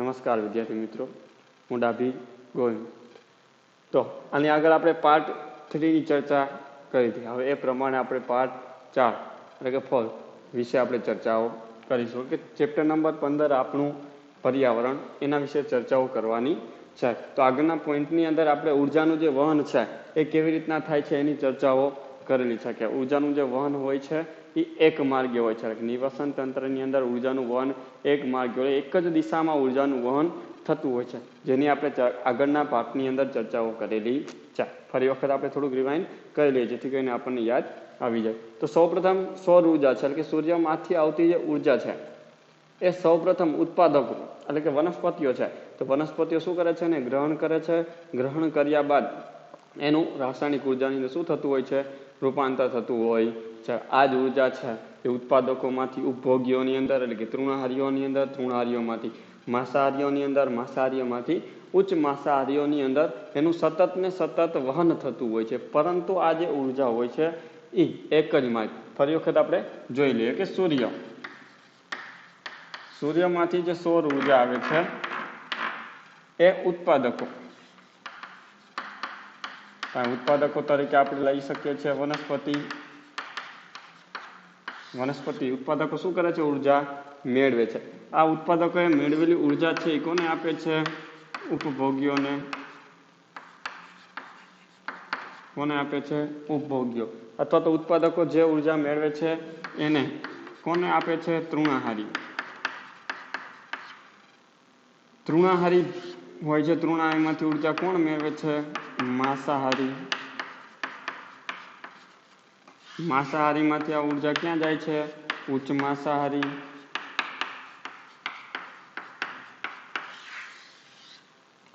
નમસ્કાર વિદ્યાર્થી મિત્રો, હું ડાભી ગોવિંદ. તો આની આગળ આપણે પાર્ટ 3 ની ચર્ચા કરી હતી. હવે એ પ્રમાણે આપણે પાર્ટ 4 એટલે કે 4 વિશે આપણે ચર્ચાઓ કરીશું કે ચેપ્ટર નંબર 15 આપણું પર્યાવરણ, એના વિશે ચર્ચાઓ કરવાની છે. તો આગળના પોઈન્ટની અંદર આપણે ઉર્જાનું જે વહન છે એ કેવી રીતના થાય છે એની ચર્ચાઓ કરેલી છે કે ઉર્જાનું જે વહન હોય છે એ એક માર્ગીય હોય છે. નિવસન તંત્રની અંદર ઉર્જાનું વહન એક માર્ગીય હોય, એક જ દિશામાં ઉર્જાનું વહન થતું હોય છે, જેની આપણે આગળના પાઠની અંદર ચર્ચાઓ કરેલી છે. ફરી વખત આપણે થોડુંક રિવાઇન્ડ કરી લઈએ જેથી કરીને આપણને યાદ આવી જાય. તો સૌપ્રથમ સૌર ઉર્જા છે એટલે કે સૂર્યમાંથી આવતી જે ઉર્જા છે એ સૌપ્રથમ ઉત્પાદકો એટલે કે વનસ્પતિઓ છે. તો વનસ્પતિઓ શું કરે છે ને ગ્રહણ કરે છે. ગ્રહણ કર્યા બાદ એનું રાસાયણિક ઉર્જાની અંદર શું થતું હોય છે, રૂપાંતર થતું હોય છે. આ જ ઉર્જા છે એ ઉત્પાદકોમાંથી ઉપભોગીઓની અંદર એટલે કે તૃણહારીઓની અંદર, તૃણહારીઓમાંથી માંસાહારીઓની અંદર, માંસાહારીઓમાંથી ઉચ્ચ માંસાહારીઓની અંદર એનું સતત ને સતત વહન થતું હોય છે. પરંતુ આ જે ઉર્જા હોય છે એ એક જ માર્ગ. ફરી વખત આપણે જોઈ લઈએ કે સૂર્યમાંથી જે સૌર ઉર્જા આવે છે એ ઉત્પાદકો તરીકે આપણે લઈ શકીએ છીએ વનસ્પતિ ઉત્પાદકો શું કરે છે, ઉર્જા મેળવે છે. આ ઉત્પાદકોએ મેળવેલી ઉર્જા છે એ કોને આપે છે, ઉપભોગ્યોને. કોને આપે છે, ઉપભોગ્યો. અથવા તો ઉત્પાદકો જે ઉર્જા મેળવે છે એને કોને આપે છે, તૃણાહારી. તૃણાહારી હોય છે. તૃણાહારીમાંથી ઉર્જા કોણ મેળવે છે, માંસાહારી. માંસાહારીમાંથી આ ઉર્જા ક્યાં જાય છે, ઉચ્ચ માંસાહારી.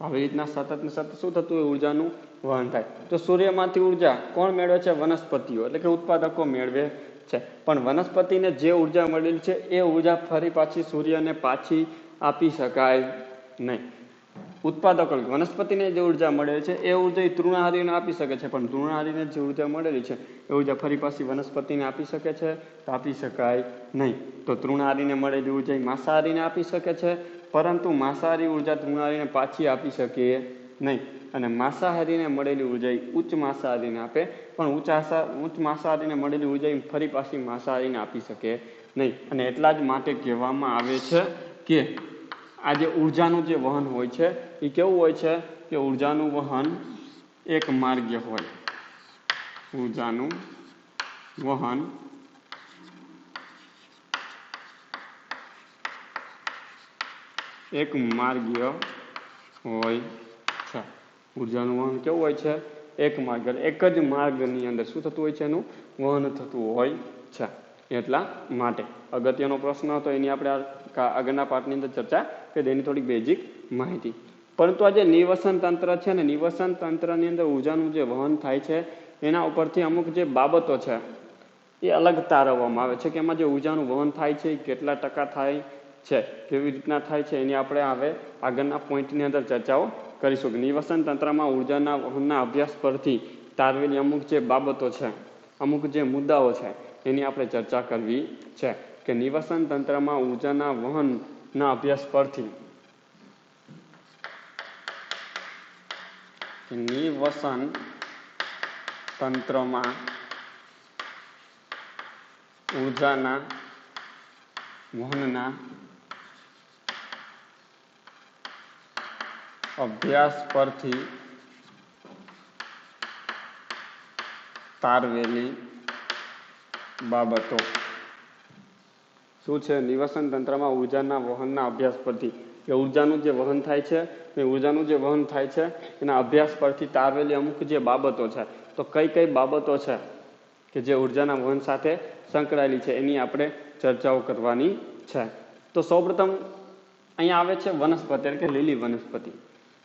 આવી રીતના સતત ને સતત શું થતું હોય, ઉર્જાનું વહન થાય. તો સૂર્યમાંથી ઉર્જા કોણ મેળવે છે, વનસ્પતિઓ એટલે કે ઉત્પાદકો મેળવે છે. પણ વનસ્પતિને જે ઉર્જા મળેલી છે એ ઉર્જા ફરી પાછી સૂર્યને પાછી આપી શકાય નહીં. ઉત્પાદકો વનસ્પતિને જે ઉર્જા મળેલી છે એ ઉર્જા તૃણહારીને આપી શકે છે, પણ તૃણહારીને જે ઉર્જા મળેલી છે એ ઉર્જા ફરી પાછી વનસ્પતિને આપી શકે છે તો આપી શકાય નહીં. તો તૃણહારીને મળેલી ઉર્જા માંસાહારીને આપી શકે છે, પરંતુ માંસાહારી ઉર્જા તૃણહારીને પાછી આપી શકે નહીં. અને માંસાહારીને મળેલી ઉર્જા ઉચ્ચ માંસાહારીને આપે, પણ ઉચ્ચ માંસાહારીને મળેલી ઉર્જા ફરી પાછી માંસાહારીને આપી શકે નહીં. અને એટલા જ માટે કહેવામાં આવે છે કે આ જે ઉર્જાનું જે વહન હોય છે એ કેવું હોય છે કે ઉર્જાનું વહન એક માર્ગીય હોય. ઉર્જાનું વહન એક માર્ગીય હોય છે. ઉર્જાનું વહન કેવું હોય છે, એક માર્ગ. એક જ માર્ગની અંદર શું થતું હોય છે, એનું વહન થતું હોય છે. એટલા માટે અગત્યનો પ્રશ્ન હતો, એની આપણે આગળના પાઠની અંદર ચર્ચા કરી, એની થોડીક બેઝિક માહિતી. પરંતુ આ જે નિવસન તંત્ર છે ને, નિવસન તંત્રની અંદર ઉર્જાનું જે વહન થાય છે એના ઉપરથી અમુક જે બાબતો છે એ અલગ તારવવામાં આવે છે કે એમાં જે ઉર્જાનું વહન થાય છે એ કેટલા ટકા થાય છે, કેવી રીતના થાય છે, એની આપણે હવે આગળના પોઈન્ટની અંદર ચર્ચાઓ કરીશું. કે નિવસન તંત્રમાં ઉર્જાના વહનના અભ્યાસ પરથી તારવેલી અમુક જે બાબતો છે, અમુક જે મુદ્દાઓ છે એની આપણે ચર્ચા કરવી છે. કે નિવસન તંત્રમાં ઉર્જાના વહનના અભ્યાસ પરથી નિવસન તંત્રમાં ઉર્જાના વહનના અભ્યાસ પરથી તારવેલી બાબતો શું છે, નિવસન તંત્રમાં ઉર્જાના વહનના અભ્યાસ પરથી કે ઉર્જાનું જે વહન થાય છે એના અભ્યાસ પરથી તારવેલી અમુક જે બાબતો છે. તો કઈ કઈ બાબતો છે કે જે ઉર્જાના વહન સાથે સંકળાયેલી છે એની આપણે ચર્ચાઓ કરવાની છે. તો સૌપ્રથમ અહીંયા આવે છે વનસ્પતિ એટલે કે લીલી વનસ્પતિ.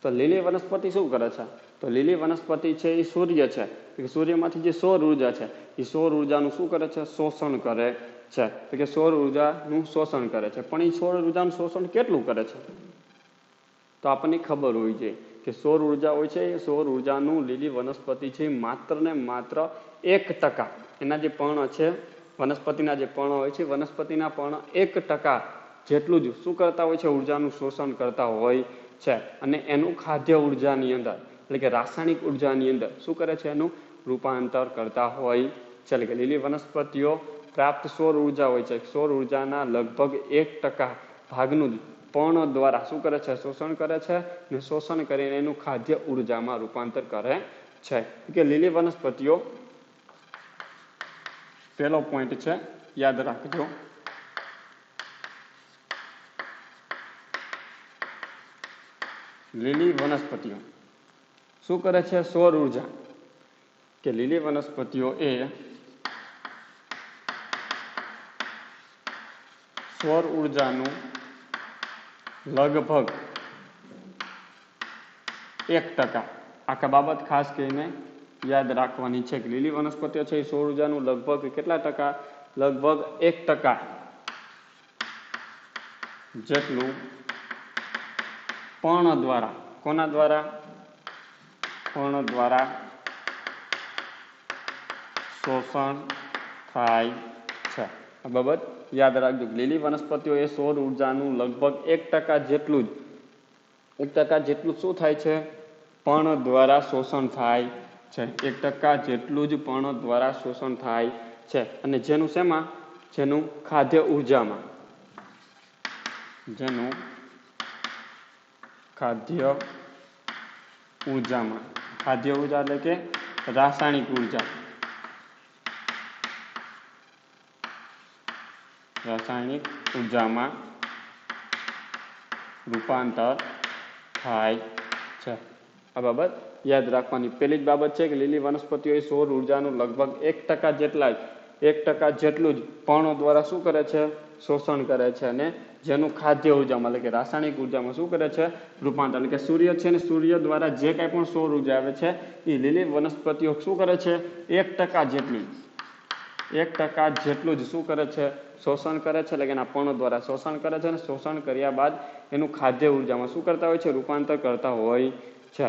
તો લીલી વનસ્પતિ શું કરે છે, તો લીલી વનસ્પતિ છે એ સૂર્ય છે, સૂર્યમાંથી જે સૌર ઉર્જા છે એ સૌર ઉર્જાનું શું કરે છે, શોષણ કરે છે. એટલે કે સૌર ઉર્જાનું શોષણ કરે છે. પણ એ સૌર ઉર્જાનું શોષણ કેટલું કરે છે, તો આપણને ખબર હોવી જોઈએ કે સૌર ઉર્જા હોય છે એ સૌર ઉર્જાનું લીલી વનસ્પતિ છે માત્ર ને માત્ર 1% એના જે પર્ણ છે, વનસ્પતિના જે પર્ણ હોય છે, વનસ્પતિના પર્ણ 1% જેટલું જ શું કરતા હોય છે, ઉર્જાનું શોષણ કરતા હોય છે, અને એનું ખાદ્ય ઉર્જાની અંદર એટલે કે રાસાયણિક ઉર્જાની અંદર શું કરે છે, એનું રૂપાંતર કરતા હોય છે. એટલે કે લીલી વનસ્પતિઓ પ્રાપ્ત સૌર ઉર્જા હોય છે, સૌર ઉર્જાના લગભગ 1% ભાગનું જ પર્ણ દ્વારા શું કરે છે, શોષણ કરે છે, અને શોષણ કરીને એનું ખાદ્ય ઉર્જામાં રૂપાંતર કરે છે. કે લીલી વનસ્પતિઓ પહેલો પોઈન્ટ છે, યાદ રાખજો. લીલી વનસ્પતિઓ શું કરે છે, સૌર ઉર્જા, કે લીલી વનસ્પતિઓ એ સૌર ઉર્જાનું લગભગ 1%, આખા બાબત ખાસ કરીને યાદ રાખવાની છે કે લીલી વનસ્પતિઓ છે એ સૌર ઉર્જાનું લગભગ કેટલા ટકા, લગભગ 1% જેટલું પર્ણ દ્વારા, કોના દ્વારા, પર્ણ દ્વારા શોષણ થાય છે. આ બાબત યાદ રાખજો. લીલી વનસ્પતિઓ એ સૌર ઉર્જાનું લગભગ 1% જેટલું જ 1% જેટલું શું થાય છે, પર્ણ દ્વારા શોષણ થાય છે. 1% જેટલું જ પર્ણ દ્વારા શોષણ થાય છે, અને જેનું શેમાં, જેનું ખાદ્ય ઉર્જામાં, જેનું ખાદ્ય ઉર્જામાં, ખાદ્ય ઉર્જા એટલે કે રાસાયણિક ઉર્જા, રાસાયણિક ઉર્જામાં રૂપાંતર થાય છે. આ બાબત યાદ રાખવાની. પહેલી જ બાબત છે કે લીલી વનસ્પતિઓ એ સૌર ઉર્જાનું લગભગ 1% જેટલા જ 1% જેટલું જ પર્ણો દ્વારા શું કરે છે, શોષણ કરે છે, અને જેનું ખાદ્ય ઉર્જામાં એટલે કે રાસાયણિક ઉર્જામાં શું કરે છે, રૂપાંતર. એટલે કે સૂર્ય છે ને, સૂર્ય દ્વારા જે કાંઈ પણ સૌર ઉર્જા આવે છે એ લીલી વનસ્પતિઓ શું કરે છે, 1% જેટલું 1% જેટલું જ શું કરે છે, શોષણ કરે છે. એટલે કે એના પર્ણો દ્વારા શોષણ કરે છે, અને શોષણ કર્યા બાદ એનું ખાદ્ય ઉર્જામાં શું કરતા હોય છે, રૂપાંતર કરતા હોય છે.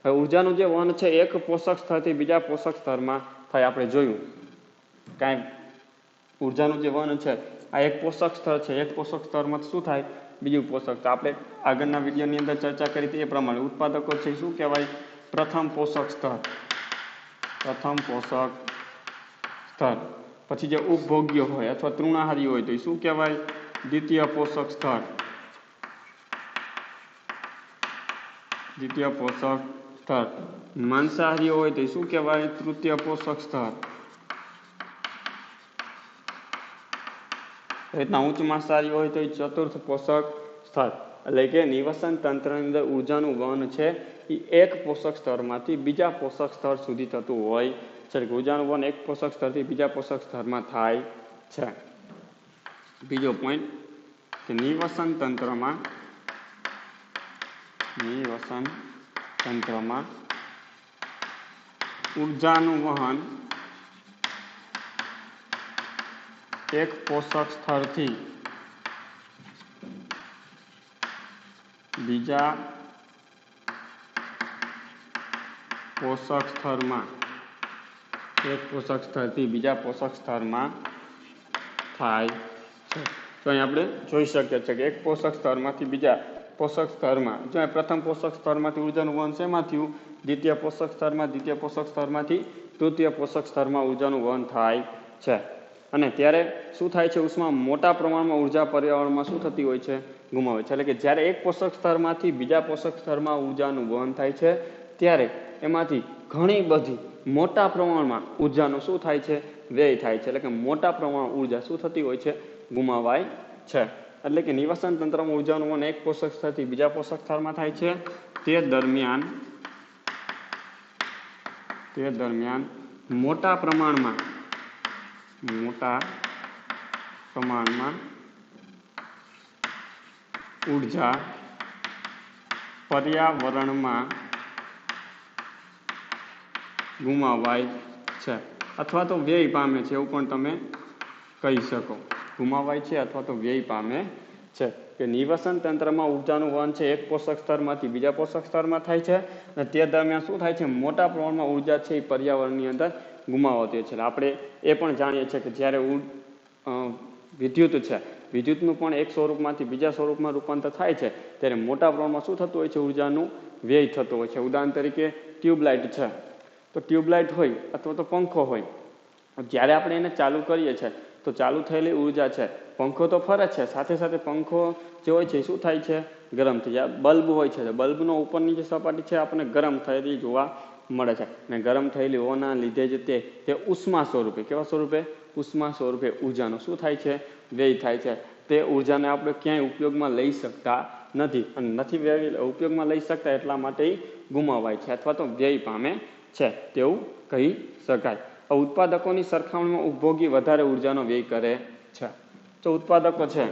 હવે ઉર્જાનું જે વહન છે એક પોષક સ્તરથી બીજા પોષક સ્તરમાં થાય. આપણે જોયું કાંઈ ઉર્જાનું જે વહન છે આ એક પોષક સ્તર છે, એક પોષક સ્તરમાં શું થાય, બીજું પોષક સ્તર. આપણે આગળના વિડીયોની અંદર ચર્ચા કરી હતી એ પ્રમાણે ઉત્પાદકો છે શું કહેવાય, પ્રથમ પોષક સ્તર, પ્રથમ પોષક સ્તર. પછી જે ઉપભોગ્ય હોય અથવા તૃણાહારી હોય તો એ શું કહેવાય, દ્વિતીય પોષક સ્તર, દ્વિતીય પોષક સ્તર. માંસાહારી હોય તો શું કહેવાય, તૃતીય પોષક સ્તર. રીતના ઉચ્ચ માંસાહારી હોય તો એ ચતુર્થ પોષક સ્તર. એટલે કે નિવસન તંત્રની અંદર ઉર્જાનું વહન છે એ એક પોષક સ્તરમાંથી બીજા પોષક સ્તર સુધી થતું હોય છે. ઉર્જાનું વહન એક પોષક સ્તરથી બીજા પોષક સ્તરમાં થાય છે. બીજો પોઈન્ટ કે નિવસન તંત્રમાં ઉર્જાનું વહન એક પોષક સ્તરથી બીજા પોષક સ્તરમાં, એક પોષક સ્તરથી બીજા પોષક સ્તરમાં થાય છે. તો અહીં આપણે જોઈ શકીએ છીએ કે એક પોષક સ્તરમાંથી બીજા પોષક સ્તરમાં, જો પ્રથમ પોષક સ્તરમાંથી ઉર્જાનું વહન શેમાં થયું, દ્વિતીય પોષક સ્તરમાં, દ્વિતીય પોષક સ્તરમાંથી તૃતીય પોષક સ્તરમાં ઉર્જાનું વહન થાય છે. અને ત્યારે શું થાય છે, ઉષ્મા મોટા પ્રમાણમાં ઉર્જા પર્યાવરણમાં શું થતી હોય છે, ગુમાવે છે. એટલે કે જ્યારે એક પોષક સ્તરમાંથી બીજા પોષક સ્તરમાં ઉર્જાનું વહન થાય છે ત્યારે એમાંથી ઘણી બધી મોટા પ્રમાણમાં ઉર્જાનું શું થાય છે, વ્યય થાય છે. એટલે કે મોટા પ્રમાણમાં ઉર્જા શું થતી હોય છે, ગુમાવાય છે. એટલે કે નિવસન તંત્રમાં ઉર્જાનું વહન એક પોષક સ્તરથી બીજા પોષક સ્તરમાં થાય છે. તે દરમિયાન મોટા પ્રમાણમાં ઉર્જા પર્યાવરણમાં ગુમાવાય છે અથવા તો વ્યય પામે છે, એવું પણ તમે કહી શકો. ગુમાવાય છે અથવા તો વ્યય પામે છે. કે નિવસન તંત્રમાં ઉર્જાનું વહન છે એક પોષક સ્તરમાંથી બીજા પોષક સ્તરમાં થાય છે, અને તે દરમિયાન શું થાય છે, મોટા પ્રમાણમાં ઉર્જા છે એ પર્યાવરણની અંદર ગુમાવાતી છે. આપણે એ પણ જાણીએ છીએ કે જ્યારે વિદ્યુત છે વિદ્યુતનું પણ એક સ્વરૂપમાંથી બીજા સ્વરૂપમાં રૂપાંતર થાય છે ત્યારે મોટા પ્રમાણમાં શું થતું હોય છે, ઉર્જાનું વ્યય થતો હોય છે. ઉદાહરણ તરીકે ટ્યુબલાઇટ છે, તો ટ્યુબલાઇટ હોય અથવા તો પંખો હોય, જ્યારે આપણે એને ચાલુ કરીએ છીએ તો ચાલુ થયેલી ઉર્જા છે, પંખો તો ફરે છે, સાથે સાથે પંખો જે હોય છે એ શું થાય છે, ગરમ થઈ જાય. બલ્બ હોય છે, બલ્બનો ઉપરની જે સપાટી છે આપણને ગરમ થયેલી જોવા મળે છે, અને ગરમ થયેલી હોવાના લીધે જ તે ઉષ્મા સ્વરૂપે, કેવા સ્વરૂપે, ઉષ્મા સ્વરૂપે ઉર્જાનો શું થાય છે, વ્યય થાય છે. તે ઉર્જાને આપણે ક્યાંય ઉપયોગમાં લઈ શકતા નથી, અને નથી ઉપયોગમાં લઈ શકતા એટલા માટે ગુમાવાય છે અથવા તો વ્યય પામે છે તેવું કહી શકાય. ઉત્પાદકોની સરખામણીમાં ઉપભોગી વધારે ઉર્જાનો વ્યય કરે છે. તો ઉત્પાદકો છે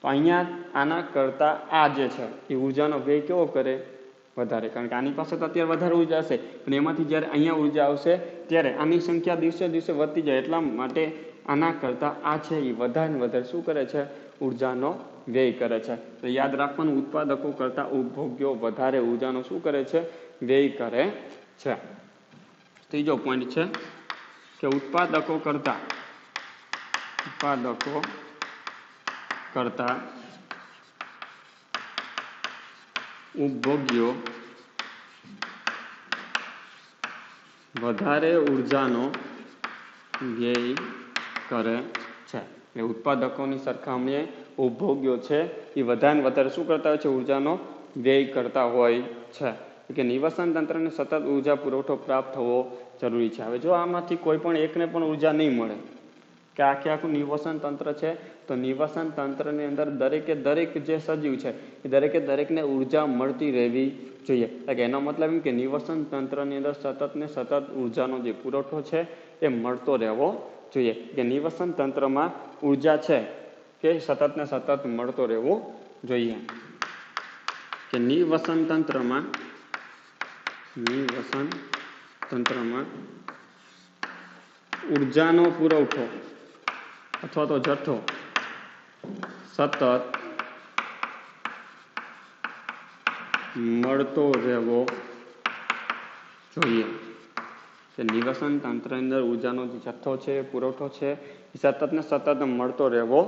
તો અહીંયા આના કરતાં આ જે છે એ ઉર્જાનો વ્યય કેવો કરે, વધારે, કારણ કે આની પાસે તો અત્યારે વધારે ઉર્જા હશે, પણ એમાંથી જ્યારે અહીંયા ઉર્જા આવશે ત્યારે આની સંખ્યા દિવસે દિવસે વધતી જાય, એટલા માટે આના કરતાં આ છે એ વધારે વધારે શું કરે છે, ઉર્જાનો વ્યય કરે છે. તો યાદ રાખવાનું, ઉત્પાદકો કરતાં ઉપભોગ્યો વધારે ઉર્જાનો શું કરે છે, વ્યય કરે છે. ત્રીજો પોઈન્ટ છે કે ઉત્પાદકો કરતાં ઉપભોગ્યો વધારે ઉર્જાનો વ્યય કરે છે. એટલે ઉત્પાદકોની સરખામણીએ ઉપભોગ્યો છે એ વધારે વધારે શું કરતા હોય છે, ઉર્જાનો વ્યય કરતા હોય છે. કે નિવસન તંત્રને સતત ઉર્જા પુરવઠો પ્રાપ્ત થવો જરૂરી છે. હવે જો આમાંથી કોઈ પણ એકને પણ ઉર્જા નહીં મળે, કે આખું નિવસન તંત્ર છે, તો નિવસન તંત્રની અંદર દરેકે દરેક જે સજીવ છે એ દરેકે દરેકને ઉર્જા મળતી રહેવી જોઈએ. એટલે એનો મતલબ એમ કે નિવસન તંત્રની અંદર સતત ને સતત ઉર્જાનો જે પુરવઠો છે એ મળતો રહેવો જોઈએ. કે નિવસન તંત્રમાં ઉર્જા છે કે સતત ને સતત મળતો રહેવો જોઈએ. કે નિવસન તંત્રમાં ઉર્જાનો પુરવઠો અથવા તો જથ્થો સતત મળતો રહેવો જોઈએ. કે નિવસન તંત્રની અંદર ઉર્જાનો જે જથ્થો છે, પુરવઠો છે એ સતત ને સતત મળતો રહેવો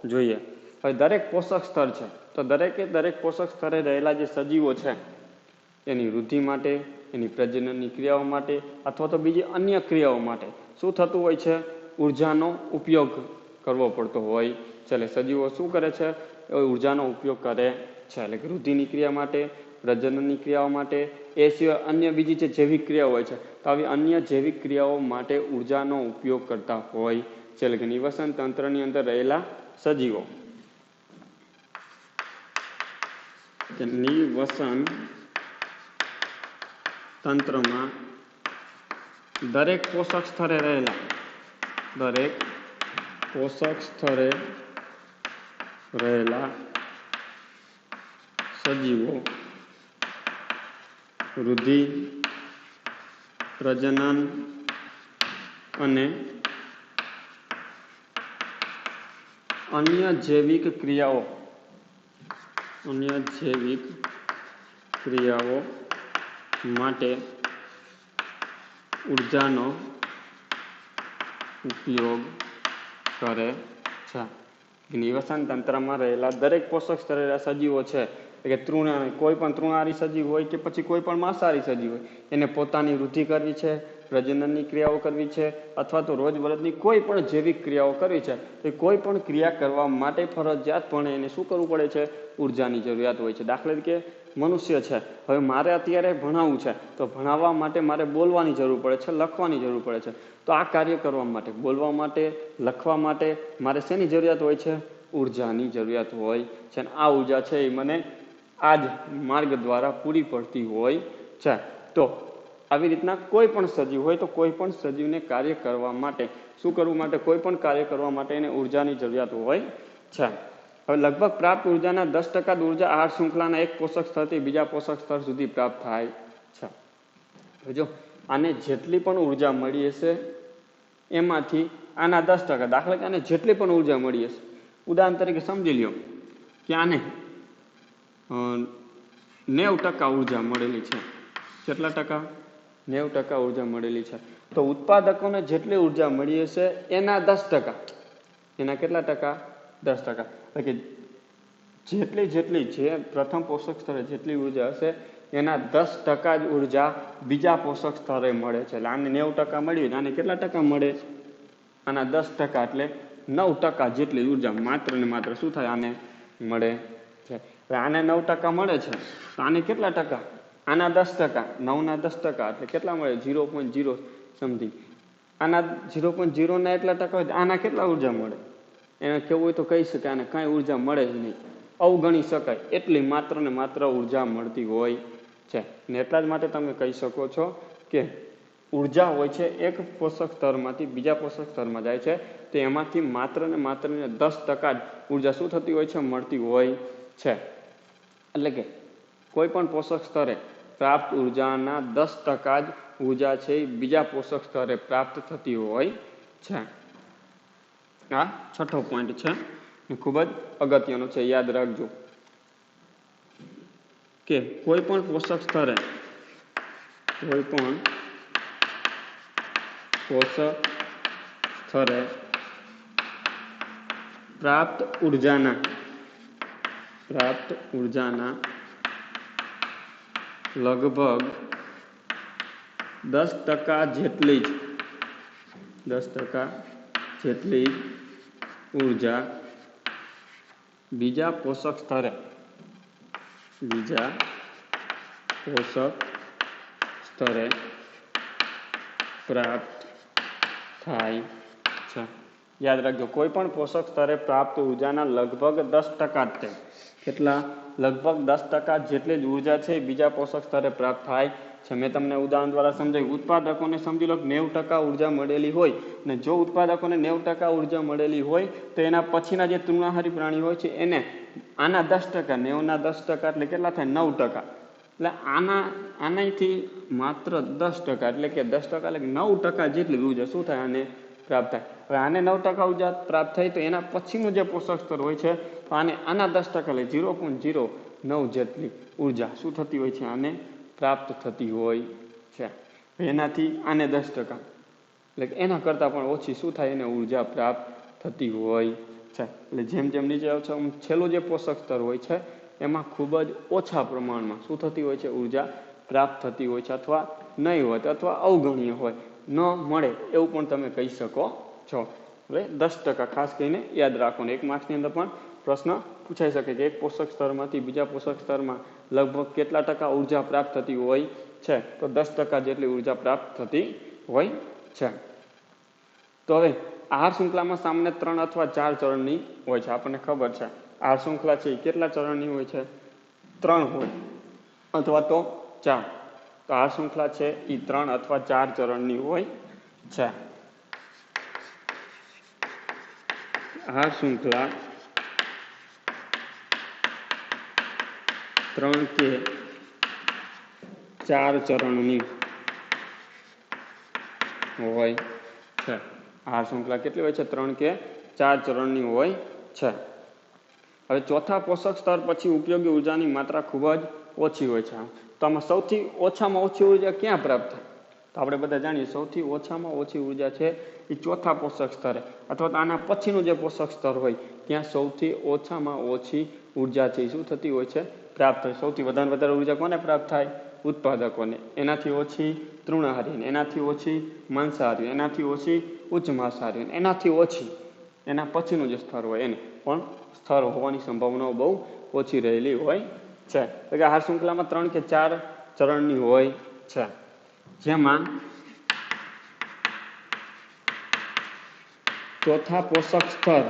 જોઈએ. હવે દરેક પોષક સ્તર છે, તો દરેક પોષક સ્તરે રહેલા જે સજીવો છે એની વૃદ્ધિ માટે, એની પ્રજનનની ક્રિયાઓ માટે અથવા તો બીજી અન્ય ક્રિયાઓ માટે શું થતું હોય છે, ઉર્જાનો ઉપયોગ કરવો પડતો હોય છે. એટલે સજીવો શું કરે છે, ઉર્જાનો ઉપયોગ કરે છે. એટલે કે વૃદ્ધિની ક્રિયા માટે, પ્રજનનની ક્રિયાઓ માટે, એ સિવાય અન્ય બીજી જે જૈવિક ક્રિયાઓ હોય છે, તો આવી અન્ય જૈવિક ક્રિયાઓ માટે ઉર્જાનો ઉપયોગ કરતા હોય છે. એટલે કે નિવસન તંત્રની અંદર રહેલા સજીવો, નિવસન તંત્રમાં દરેક પોષક સ્તરે રહેલા સજીવો વૃદ્ધિ, પ્રજનન અને અન્ય જૈવિક ક્રિયાઓ માટે ઉર્જાનો ઉપયોગ કરે છે. નિવસન તંત્રમાં રહેલા દરેક પોષક સ્તરે રહેલા સજીવો છે, કે કોઈ પણ તૃણાહારી સજીવ હોય કે પછી કોઈ પણ માંસાહારી સજીવ હોય, એને પોતાની વૃદ્ધિ કરવી છે, પ્રજનનની ક્રિયાઓ કરવી છે અથવા તો રોજબરોજની કોઈ પણ જૈવિક ક્રિયાઓ કરવી છે, તો કોઈ પણ ક્રિયા કરવા માટે ફરજિયાતપણે એને શું કરવું પડે છે, ઉર્જાની જરૂરિયાત હોય છે. દાખલા તરીકે મનુષ્ય છે, હવે મારે અત્યારે ભણાવવું છે, તો ભણાવવા માટે મારે બોલવાની જરૂર પડે છે, લખવાની જરૂર પડે છે. તો આ કાર્ય કરવા માટે, બોલવા માટે, લખવા માટે મારે શેની જરૂરિયાત હોય છે, ઉર્જાની જરૂરિયાત હોય છે. અને આ ઉર્જા છે એ મને આ જ માર્ગ દ્વારા પૂરી પડતી હોય છે. તો આવી રીતના કોઈ પણ સજીવ હોય તો કોઈ પણ સજીવને કાર્ય કરવા માટે શું કરવું માટે, કોઈ પણ કાર્ય કરવા માટે એને ઉર્જાની જરૂરિયાત હોય છે. હવે લગભગ પ્રાપ્ત ઉર્જાના 10% ઉર્જા આહાર શૃંખલાના એક પોષક સ્તરથી બીજા પોષક સ્તર સુધી પ્રાપ્ત થાય છે. જો આને જેટલી પણ ઉર્જા મળી હશે એમાંથી આના 10%, દાખલા કે આને જેટલી પણ ઉર્જા મળી હશે, ઉદાહરણ તરીકે સમજી લ્યો કે આને 90% ઉર્જા મળેલી છે. કેટલા ટકા? 90% ઉર્જા મળેલી છે. તો ઉત્પાદકોને જેટલી ઉર્જા મળી હશે એના 10%, એના કેટલા ટકા? 10%. એટલે કે જેટલી જે પ્રથમ પોષક સ્તરે જેટલી ઉર્જા હશે એના 10% જ ઉર્જા બીજા પોષક સ્તરે મળે છે. એટલે આને 90% મળી હોય, આને કેટલા ટકા મળે? આના 10%, એટલે 9% જેટલી ઉર્જા માત્ર ને માત્ર શું થાય? આને મળે છે. આને 9% મળે છે, તો આને કેટલા ટકા? આના 10%, 9 ના 10%, એટલે કેટલા મળે? 0.0 સમથિંગ. આના 0.0 ના એટલા ટકા હોય, આના કેટલા ઉર્જા મળે? એને કેવું હોય તો કહી શકાય આને કાંઈ ઉર્જા મળે જ નહીં, અવગણી શકાય એટલી માત્ર ને માત્ર ઉર્જા મળતી હોય છે. ને એટલા જ માટે તમે કહી શકો છો કે ઉર્જા હોય છે એક પોષક સ્તરમાંથી બીજા પોષક સ્તરમાં જાય છે, તો એમાંથી માત્ર ને 10% જ ઉર્જા શું થતી હોય છે? મળતી હોય છે. એટલે કે કોઈ પણ પોષક સ્તરે પ્રાપ્ત ઉર્જાના 10% જ ઉર્જા છે એ બીજા પોષક સ્તરે પ્રાપ્ત થતી હોય છે. આ છઠ્ઠો પોઈન્ટ છે, ખૂબ જ અગત્યનો છે, યાદ રાખજો કે કોઈ પણ પોષક સ્તરે પ્રાપ્ત ઉર્જાના લગભગ 10% જેટલી જ ઉર્જા બીજા પોષક સ્તરે પ્રાપ્ત થાય છે. યાદ રાખજો, કોઈ પણ પોષક સ્તરે પ્રાપ્ત ઉર્જાના લગભગ 10% જ કેટલા? લગભગ 10% જેટલી જ ઉર્જા છે બીજા પોષક સ્તરે પ્રાપ્ત થાય છે. મેં તમને ઉદાહરણ દ્વારા સમજાવ્યું. ઉત્પાદકોને સમજી લો 90% ઉર્જા મળેલી હોય, ને જો ઉત્પાદકોને 90% ઉર્જા મળેલી હોય તો એના પછીના જે તૃણાહારી પ્રાણી હોય છે એને આના 10%, 90 ના 10% એટલે કેટલા થાય? 9%. એટલે આનાથી માત્ર 10%, એટલે કે 10% એટલે 9% જેટલી ઉર્જા શું થાય? આને પ્રાપ્ત થાય. હવે આને 9% ઉર્જા પ્રાપ્ત થઈ તો એના પછીનું જે પોષક સ્તર હોય છે તો આના 10% એટલે 0.09 જેટલી ઉર્જા શું થતી હોય છે? આને પ્રાપ્ત થતી હોય છે. એનાથી આને 10%, એટલે કે એના કરતાં પણ ઓછી શું થાય? એને ઉર્જા પ્રાપ્ત થતી હોય છે. એટલે જેમ જેમ નીચે આવે છે છેલ્લું જે પોષક સ્તર હોય છે એમાં ખૂબ જ ઓછા પ્રમાણમાં શું થતી હોય છે? ઉર્જા પ્રાપ્ત થતી હોય છે, અથવા નહીં હોય અથવા અવગણ્ય હોય, ન મળે એવું પણ તમે કહી શકો છો. એટલે 10% ખાસ કરીને યાદ રાખો. ને 1 માર્ક્સની અંદર પણ પ્રશ્ન પૂછાઈ શકે કે એક પોષક સ્તરમાંથી બીજા પોષક સ્તરમાં લગભગ કેટલા ટકા ઉર્જા પ્રાપ્ત થતી હોય છે? તો 10% જેટલી ઉર્જા પ્રાપ્ત થતી હોય છે. તો હવે આહાર શૃંખલામાં સામાન્ય 3 અથવા 4 ચરણની હોય છે. આપણને ખબર છે આહાર શૃંખલા છે એ કેટલા ચરણની હોય છે? 3 હોય અથવા તો 4. તો આહાર શૃંખલા છે એ 3 અથવા 4 ચરણની હોય છે. આહાર શૃંખલા 3 કે 4 ચરણની હોય છે. આહાર શૃંખલા કેટલી હોય છે? 3 કે 4 ચરણની હોય છે. હવે ચોથા પોષક સ્તર પછી ઉપયોગી ઉર્જાની માત્રા ખૂબ જ ઓછી હોય છે. તો આમાં સૌથી ઓછામાં ઓછી ઉર્જા ક્યાં પ્રાપ્ત થાય? તો આપણે બધા જાણીએ સૌથી ઓછામાં ઓછી ઉર્જા છે એ ચોથા પોષક સ્તરે અથવા તો આના પછીનું જે પોષક સ્તર હોય ત્યાં સૌથી ઓછામાં ઓછી ઉર્જા છે એ શું થતી હોય છે? પ્રાપ્ત થાય. સૌથી વધારે ઉર્જા કોને પ્રાપ્ત થાય? ઉત્પાદકોને. એનાથી ઓછી તૃણાહારીને, એનાથી ઓછી માંસાહારી, એનાથી ઓછી ઉચ્ચ માંસાહારી, એનાથી ઓછી એના પછીનું જે સ્તર હોય એને પણ સ્તર હોવાની સંભાવનાઓ બહુ ઓછી રહેલી હોય છે. એટલે કે આહાર શૃંખલામાં 3 કે 4 ચરણની હોય છે, જેમાં ચોથા પોષક સ્તર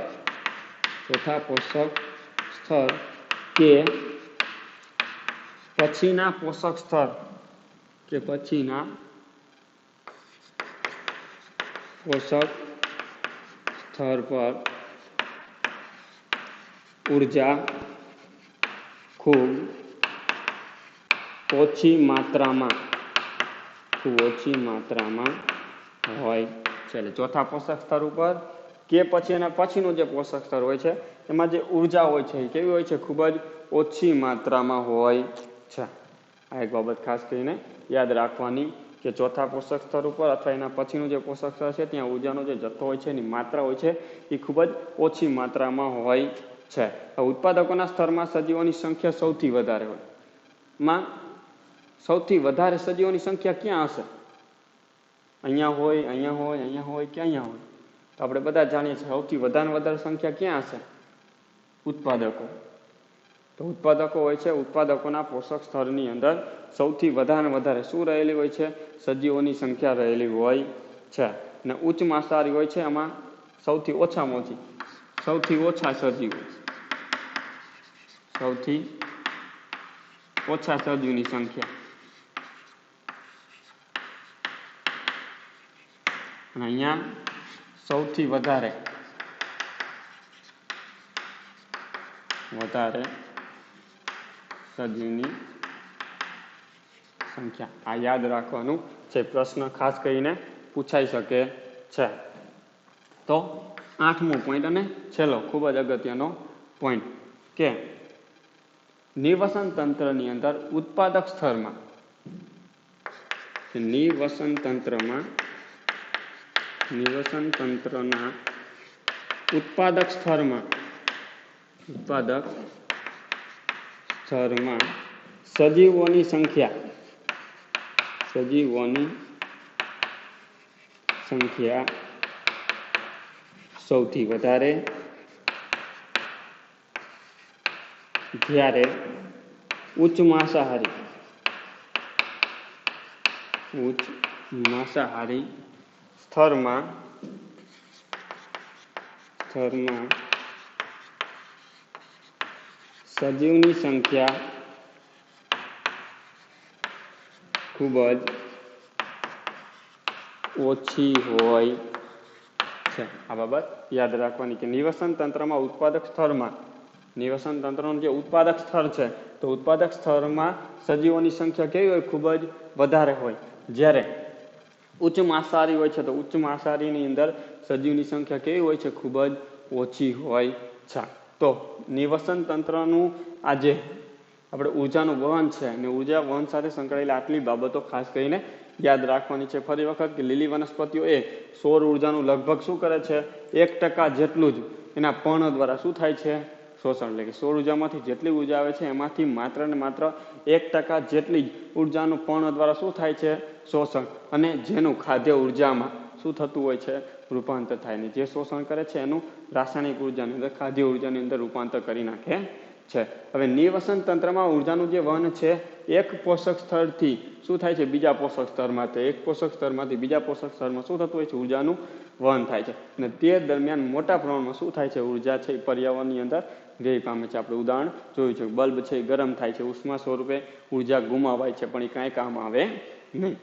કે પછીના પોષક સ્તર પર ઉર્જા ખૂબ ઓછી માત્રામાં હોય છે. એટલે ચોથા પોષક સ્તર ઉપર કે પછી એના પછીનું જે પોષક સ્તર હોય છે એમાં જે ઉર્જા હોય છે એ કેવી હોય છે? ખૂબ જ ઓછી માત્રામાં હોય છે. આ એક બાબત ખાસ કરીને યાદ રાખવાની કે ચોથા પોષક સ્તર ઉપર અથવા એના પછીનું જે પોષક સ્તર છે ત્યાં ઉર્જાનો જે જથ્થો હોય છે એની માત્રા હોય છે એ ખૂબ જ ઓછી માત્રામાં હોય છે. ઉત્પાદકોના સ્તરમાં સજીવોની સંખ્યા સૌથી વધારે હોય. માં સૌથી વધારે સજીવોની સંખ્યા ક્યાં હશે? અહીંયા હોય, અહીંયા હોય, અહીંયા હોય કે અહીંયા હોય? તો આપણે બધા જાણીએ છીએ સૌથી વધારે સંખ્યા ક્યાં હશે? ઉત્પાદકો. તો ઉત્પાદકો હોય છે, ઉત્પાદકોના પોષક સ્તરની અંદર સૌથી વધારે શું રહેલી હોય છે? સજીવોની સંખ્યા રહેલી હોય છે. અને ઉચ્ચ માંસાહારી હોય છે, એમાં સૌથી ઓછા સજીવો, સૌથી ઓછા સજીવની સંખ્યા. અને અહીંયા સૌથી વધારે સજીવની સંખ્યા. આ યાદ રાખવાનું છે, પ્રશ્ન ખાસ કરીને પૂછાઈ શકે છે. તો 8મો પોઈન્ટ અને છેલ્લો ખૂબ જ અગત્યનો પોઈન્ટ કે નિવસન તંત્રની અંદર ઉત્પાદક સ્તરમાં નિવસન તંત્રના ઉત્પાદક સ્તરમાં સજીવોની સંખ્યા સૌથી વધારે જ્યારે ઉચ્ચ માંસાહારી સ્તરમાં સજીવની સંખ્યા ખૂબ જ ઓછી હોય છે. આ બાબત યાદ રાખવાની કે નિવસન તંત્રમાં ઉત્પાદક સ્તરમાં નિવસન તંત્રનું જે ઉત્પાદક સ્તર છે તો ઉત્પાદક સ્તરમાં સજીવોની સંખ્યા કેવી હોય? ખૂબ જ વધારે હોય. જ્યારે ઉચ્ચ માંસાહારી હોય છે તો ઉચ્ચ માંસાહારીની અંદર સજીવની સંખ્યા કેવી હોય છે? ખૂબ જ ઓછી હોય છે. તો નિવસન તંત્રનું આજે આપણે ઉર્જાનું વહન છે અને ઉર્જા વહન સાથે સંકળાયેલા આટલી બાબતો ખાસ કરીને યાદ રાખવાની છે. ફરી વખત કે લીલી વનસ્પતિઓ એ સૌર ઉર્જાનું લગભગ શું કરે છે? 1% જેટલું જ એના પર્ણ દ્વારા શું થાય છે? શોષણ. એટલે કે સૌર ઉર્જામાંથી જેટલી ઉર્જા આવે છે એમાંથી માત્ર ને માત્ર 1% જેટલી જ ઉર્જાનું પર્ણ દ્વારા શું થાય છે? શોષણ. અને જેનું ખાદ્ય ઉર્જામાં શું થતું હોય છે? રૂપાંતર થાય. ને જે શોષણ કરે છે એનું રાસાયણિક ઉર્જાની અંદર, ખાદ્ય ઉર્જાની અંદર રૂપાંતર કરી નાખે છે. હવે નિવસન તંત્રમાં ઉર્જાનું જે વહન છે એક પોષક સ્તરથી શું થાય છે? બીજા પોષક સ્તરમાં. તો એક પોષક સ્તરમાંથી બીજા પોષક સ્તરમાં શું થતું હોય છે? ઉર્જાનું વહન થાય છે. અને તે દરમિયાન મોટા પ્રમાણમાં શું થાય છે? ઉર્જા છે પર્યાવરણની અંદર વ્યય પામે છે. આપણે ઉદાહરણ જોયું છે, બલ્બ છે એ ગરમ થાય છે, ઉષ્મા સ્વરૂપે ઉર્જા ગુમાવાય છે, પણ એ કાંઈ કામ આવે નહીં.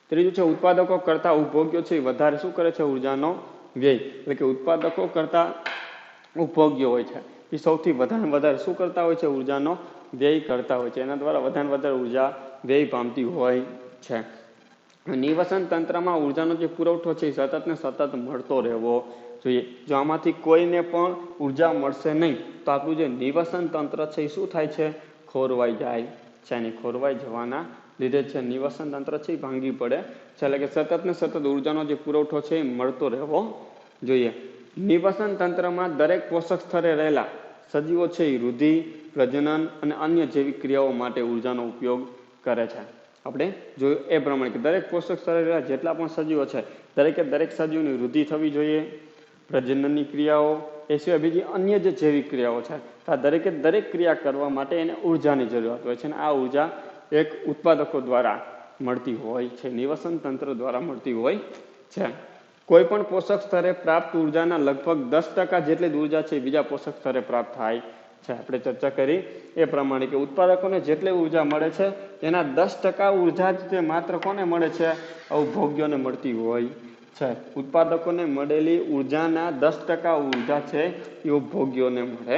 ત્રીજું છે ઉત્પાદકો કરતા ઉપભોગ્યો છે એ વધારે શું કરે છે? ઉર્જાનો વ્યય. એટલે કે ઉત્પાદકો કરતા ઉપભોગ્યો હોય છે એ સૌથી વધારે શું કરતા હોય છે? ઉર્જાનો વ્યય કરતા હોય છે. એના દ્વારા વધારે ઉર્જા વ્યય પામતી હોય છે. નિવસન તંત્રમાં ઉર્જાનો જે પુરવઠો છે એ સતત ને સતત મળતો રહેવો જોઈએ. જો આમાંથી કોઈને પણ ઉર્જા મળશે નહીં તો આપણું જે નિવસન તંત્ર છે એ શું થાય છે? ખોરવાઈ જાય છે. અને ખોરવાઈ જવાના લીધે છે નિવસન તંત્ર છે એ ભાંગી પડે છે. એટલે કે સતત ને સતત ઉર્જાનો જે પુરવઠો છે એ મળતો રહેવો જોઈએ. નિવસન તંત્રમાં દરેક પોષક સ્તરે રહેલા સજીવો છે એ વૃદ્ધિ, પ્રજનન અને અન્ય જૈવિક ક્રિયાઓ માટે ઉર્જાનો ઉપયોગ કરે છે. આપણે જોયું એ પ્રમાણે કે દરેક પોષક સ્તરે રહેલા જેટલા પણ સજીવો છે દરેક સજીવની વૃદ્ધિ થવી જોઈએ, પ્રજનનની ક્રિયાઓ, એ સિવાય બીજી અન્ય જે જૈવિક ક્રિયાઓ છે આ દરેક ક્રિયા કરવા માટે એને ઉર્જાની જરૂરિયાત હોય છે. અને આ ઉર્જા એક ઉત્પાદકો દ્વારા મળતી હોય છે, નિવસન તંત્ર દ્વારા મળતી હોય છે. કોઈ પણ પોષક સ્તરે પ્રાપ્ત ઉર્જાના લગભગ 10% જેટલી ઉર્જા છે બીજા પોષક સ્તરે પ્રાપ્ત થાય છે. આપણે ચર્ચા કરી એ પ્રમાણે કે ઉત્પાદકોને જેટલી ઉર્જા મળે છે એના 10% ઉર્જા જ માત્ર કોને મળે છે? ઉપભોગ્યોને મળતી હોય છે. ઉત્પાદકોને મળેલી ઉર્જાના 10% ઉર્જા છે એ ઉપભોગ્યોને મળે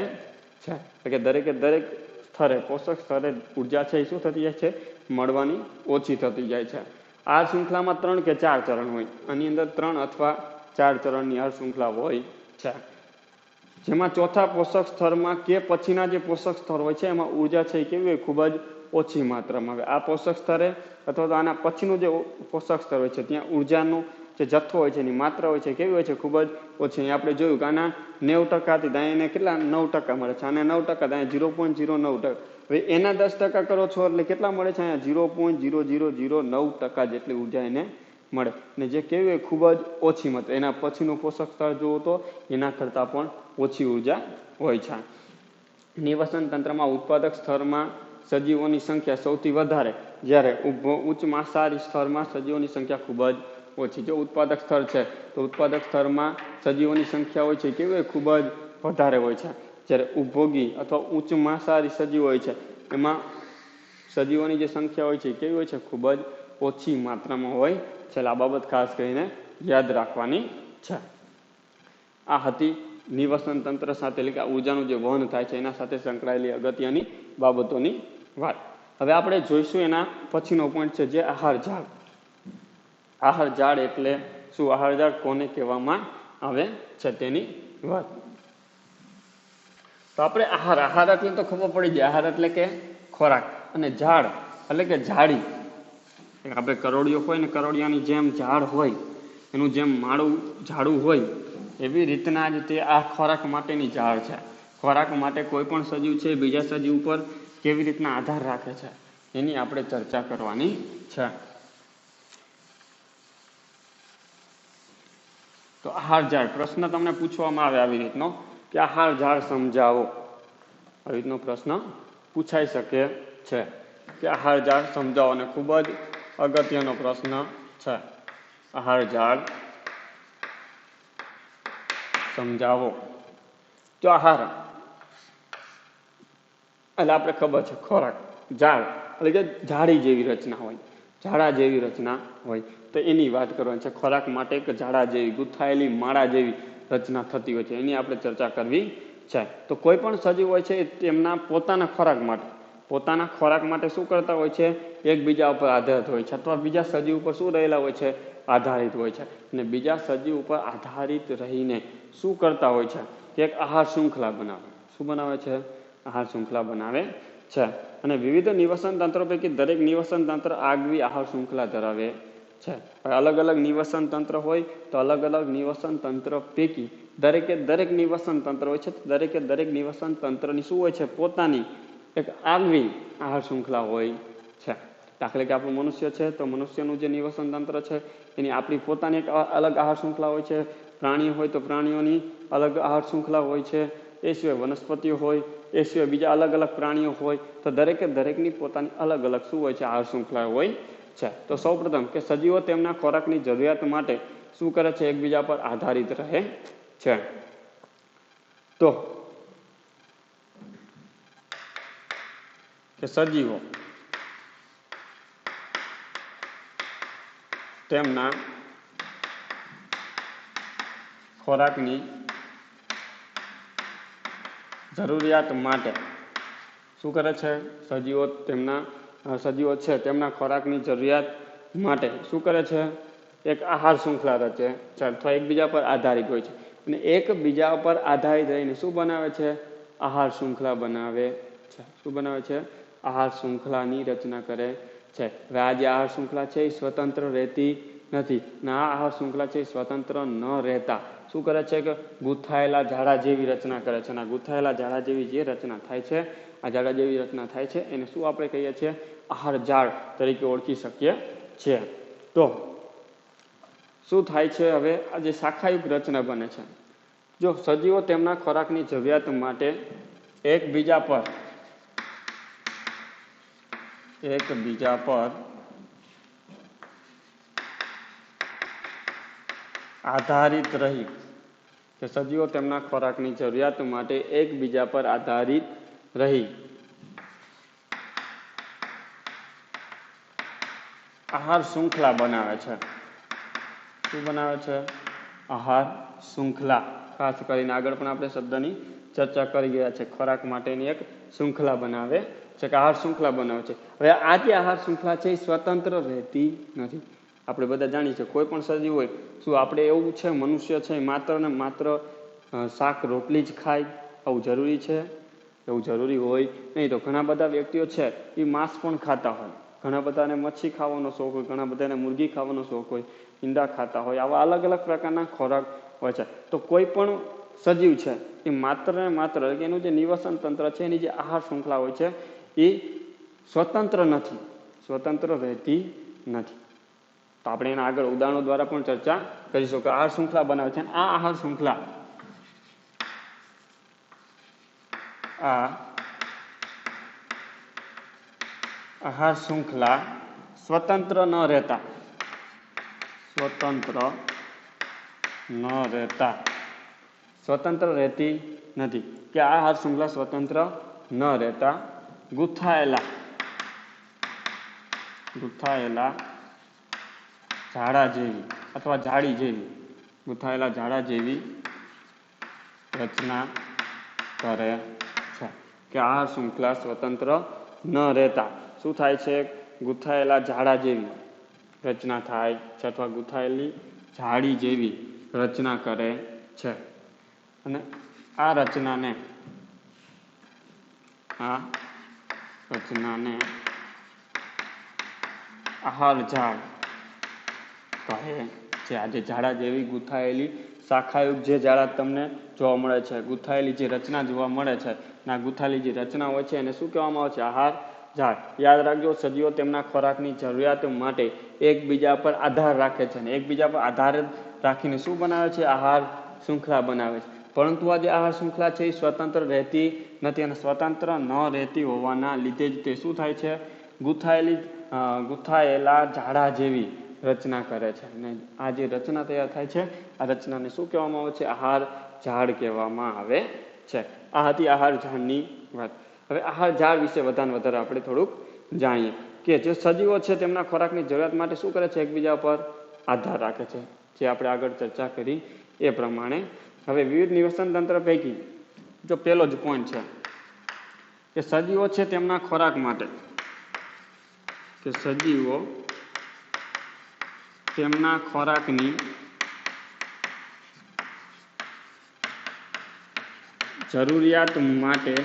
છે. એટલે કે દરેક સ્તરે પોષક સ્તરે ઉર્જા છે એ શું થતી જાય છે? મળવાની ઓછી થતી જાય છે. આ શૃંખલામાં 3 કે 4 ચરણ હોય. આની અંદર 3 અથવા 4 ચરણની આ શૃંખલા હોય છે. જેમાં ચોથા પોષક સ્તરમાં કે પછીના જે પોષક સ્તર હોય છે એમાં ઉર્જા છે એ કેવી હોય? ખૂબ જ ઓછી માત્રામાં આવે. આ પોષક સ્તરે અથવા તો આના પછીનું જે પોષક સ્તર હોય છે ત્યાં ઉર્જાનો જે જથ્થો હોય છે એની માત્રા હોય છે કેવી હોય છે? ખૂબ જ ઓછી. અહીંયા આપણે જોયું કે આના 90% હતી, ત્યાં એને કેટલા 9% મળે છે, આને 9%, ત્યાં 0.09%. હવે એના 10% કરો છો એટલે કેટલા મળે છે? અહીંયા 0.0009% જેટલી ઉર્જા એને મળે. ને જે કેવી હોય ખૂબ જ ઓછી માત્રા. એના પછીનું પોષક સ્તર જુઓ તો એના કરતાં પણ ઓછી ઉર્જા હોય છે. નિવસન તંત્રમાં ઉત્પાદક સ્તરમાં સજીવોની સંખ્યા સૌથી વધારે, જ્યારે ઉચ્ચ માંસાહારી સ્તરમાં સજીવોની સંખ્યા ખૂબ જ ઓછી. જો ઉત્પાદક સ્તર છે તો ઉત્પાદક સ્તરમાં સજીવોની સંખ્યા હોય છે કેવી હોય? ખૂબ જ વધારે હોય છે. જ્યારે ઉપભોગી અથવા ઉચ્ચ માંસાહારી સજીવો હોય છે એમાં સજીવોની જે સંખ્યા હોય છે કેવી હોય છે? ખૂબ જ ઓછી માત્રામાં હોય છે. આ બાબત ખાસ કરીને યાદ રાખવાની છે. આ હતી નિવસન તંત્ર સાથે, એટલે કે ઉર્જાનું જે વહન થાય છે એના સાથે સંકળાયેલી અગત્યની બાબતોની વાત. હવે આપણે જોઈશું એના પછીનો પોઈન્ટ છે જે આહાર ઝાડ. આહાર ઝાડ એટલે શું? આહાર ઝાડ કોને કહેવામાં આવે છે તેની વાત. તો આપણે આહાર એટલે તો ખબર પડી જાય. આહાર એટલે કે ખોરાક, અને ઝાડ એટલે કે ઝાડી. આપણે કરોડિયો હોય ને, કરોડિયાની જેમ ઝાડ હોય, એનું જેમ માળું ઝાડું હોય, એવી રીતના જ તે આ ખોરાક માટેની ઝાડ છે. ખોરાક માટે કોઈ પણ સજીવ છે બીજા સજીવ ઉપર કેવી રીતના આધાર રાખે છે એની આપણે ચર્ચા કરવાની છે. તો આહાર ઝાડ પ્રશ્ન તમને પૂછવામાં આવે આવી રીતનો કે આહાર ઝાડ સમજાવો. આવી રીતનો પ્રશ્ન પૂછાઈ શકે છે કે આહાર ઝાડ સમજાવો, અને ખૂબ જ અગત્યનો પ્રશ્ન છે. આહાર ઝાડ સમજાવો. જો આહાર એટલે આપણે ખબર છે ખોરાક, ઝાડ એટલે કે ઝાડી જેવી રચના હોય, ઝાડા જેવી રચના હોય, તો એની વાત કરવાની છે. ખોરાક માટે એક ઝાડા જેવી ગુથાયેલી માળા જેવી રચના થતી હોય છે, એની આપણે ચર્ચા કરવી છે. તો કોઈ પણ સજીવ હોય છે તેમના પોતાના ખોરાક માટે શું કરતા હોય છે? એકબીજા ઉપર આધારિત હોય છે, અથવા બીજા સજીવ ઉપર શું રહેલા હોય છે? આધારિત હોય છે. અને બીજા સજીવ ઉપર આધારિત રહીને શું કરતા હોય છે? કે એક આહાર શૃંખલા બનાવે. શું બનાવે છે? આહાર શૃંખલા બનાવે છે. અને વિવિધ નિવસન તંત્રો પૈકી દરેક નિવસન તંત્ર આગવી આહાર શૃંખલા ધરાવે છે. અલગ અલગ નિવસન તંત્ર હોય તો અલગ અલગ નિવસન તંત્ર પૈકી દરેક નિવસન તંત્ર હોય છે, દરેક નિવસન તંત્રની શું હોય છે? પોતાની એક આગવી આહાર શૃંખલા હોય છે. દાખલા કે આપણું મનુષ્ય છે તો મનુષ્યનું જે નિવસન તંત્ર છે એની આપણી પોતાની એક અલગ આહાર શૃંખલા હોય છે. પ્રાણીઓ હોય તો પ્રાણીઓની અલગ આહાર શૃંખલા હોય છે. એ સિવાય વનસ્પતિઓ હોય, એ સિવાય બીજા અલગ અલગ પ્રાણીઓ હોય, તો દરેકની પોતાની અલગ અલગ શું હોય છે? આહાર શૃંખલા હોય છે. તો સૌપ્રથમ કે સજીવો તેમના ખોરાકની જરૂરિયાત માટે શું કરે છે? એકબીજા પર આધારિત રહે છે. તો કે સજીવો તેમના ખોરાકની જરૂરિયાત માટે શું કરે છે? સજીવો છે તેમના ખોરાકની જરૂરિયાત માટે શું કરે છે? એક આહાર શૃંખલા રચે છે, અથવા એકબીજા પર આધારિત હોય છે. અને એકબીજા પર આધારિત રહીને શું બનાવે છે? આહાર શૃંખલા બનાવે છે. શું બનાવે છે? આહાર શૃંખલાની રચના કરે છે. હવે આ જે આહાર શૃંખલા છે એ સ્વતંત્ર રહેતી નથી, ને આ આહાર શૃંખલા છે એ સ્વતંત્ર ન રહેતા શું કરે છે? કે ગૂંથાયેલા ઝાડા જેવી રચના કરે છે. અને આ ગૂંથાયેલા ઝાડા જેવી જે રચના થાય છે, આ ઝાડા જેવી રચના થાય છે એને શું આપણે કહીએ છીએ? આહાર ઝાડ તરીકે ઓળખી શકીએ છીએ. તો શું થાય છે? હવે આ જે શાખાયુક્ત રચના બને છે, જો સજીવો તેમના ખોરાકની જરૂરિયાત માટે એકબીજા પર આધારિત રહી, કે સજીવો તેમના ખોરાકની જરૂરિયાત માટે એકબીજા પર આધારિત રહી આહાર શૃંખલા બનાવે છે. શું બનાવે છે? આહાર શૃંખલા. ખાસ કરીને આગળ પણ આપણે શબ્દની ચર્ચા કરી ગયા છે. ખોરાક માટેની એક શૃંખલા બનાવે છે, કે આહાર શૃંખલા બનાવે છે. હવે આ જે આહાર શૃંખલા છે એ સ્વતંત્ર રહેતી નથી. આપણે બધા જાણીએ છીએ કોઈ પણ સજીવ હોય, શું આપણે એવું છે મનુષ્ય છે માત્ર ને માત્ર શાક રોટલી જ ખાય આવું જરૂરી છે? એવું જરૂરી હોય નહીં. તો ઘણા બધા વ્યક્તિઓ છે એ માંસ પણ ખાતા હોય, ઘણા બધાને મચ્છી ખાવાનો શોખ હોય, ઘણા બધાને મુરગી ખાવાનો શોખ હોય, ઈંડા ખાતા હોય, આવા અલગ અલગ પ્રકારના ખોરાક હોય છે. તો કોઈ પણ સજીવ છે એ માત્ર ને માત્ર એનું જે નિવસન તંત્ર છે, એની જે આહાર શૃંખલા હોય છે એ સ્વતંત્ર નથી, સ્વતંત્ર રહેતી નથી. તો આપણે એના આગળ ઉદાહરણો દ્વારા પણ ચર્ચા કરીશું કે આહાર શૃંખલા બનાવે છે. આ આહાર શૃંખલા આહાર શૃંખલા સ્વતંત્ર ન રહેતા સ્વતંત્ર રહેતી નથી કે આ આહાર શૃંખલા સ્વતંત્ર ન રહેતા ગૂંથાયેલા ઝાડા જેવી અથવા જાળી જેવી, ગૂંથાયેલા ઝાડા જેવી રચના કરે છે. કે આહાર શૃંખલા સ્વતંત્ર ન રહેતા શું થાય છે? ગૂંથાયેલા ઝાડા જેવી રચના થાય છે અથવા ગૂંથાયેલી જાળી જેવી રચના કરે છે. અને આ રચનાને આહાર ઝાડ કહે છે. આ જે ઝાડા જેવી ગૂંથાયેલી શાખાયુક્ત જે ઝાડા તમને જોવા મળે છે, ગૂંથાયેલી જે રચના જોવા મળે છે, આ ગૂંથાયેલી જે રચના હોય છે એને શું કહેવામાં આવે છે? આહાર ઝાડ. યાદ રાખજો, સજીવો તેમના ખોરાકની જરૂરિયાત માટે એકબીજા પર આધાર રાખે છે, અને એકબીજા પર આધાર રાખીને શું બનાવે છે? આહાર શૃંખલા બનાવે છે. પરંતુ આ જે આહાર શૃંખલા છે એ સ્વતંત્ર રહેતી નથી, અને સ્વતંત્ર ન રહેતી હોવાના લીધે જ તે શું થાય છે? ગૂંથાયેલા ઝાડા જેવી રચના કરે છે. અને આ જે રચના તૈયાર થાય છે, આ રચનાને શું કહેવામાં આવે છે? આહાર ઝાડ કહેવામાં આવે છે. આ હતી આહાર ઝાડની વાત. હવે આહાર ઝાડ વિશે વધારે આપણે થોડુંક જાણીએ કે જે સજીવો છે તેમના ખોરાકની જરૂરિયાત માટે શું કરે છે? એકબીજા પર આધાર રાખે છે, જે આપણે આગળ ચર્ચા કરી એ પ્રમાણે. હવે વિવિધ નિવસન તંત્ર પૈકી જો પહેલો જ પોઈન્ટ છે કે સજીવો છે તેમના ખોરાક માટે, કે સજીવો તેમના ખોરાકની જરૂરિયાત માટે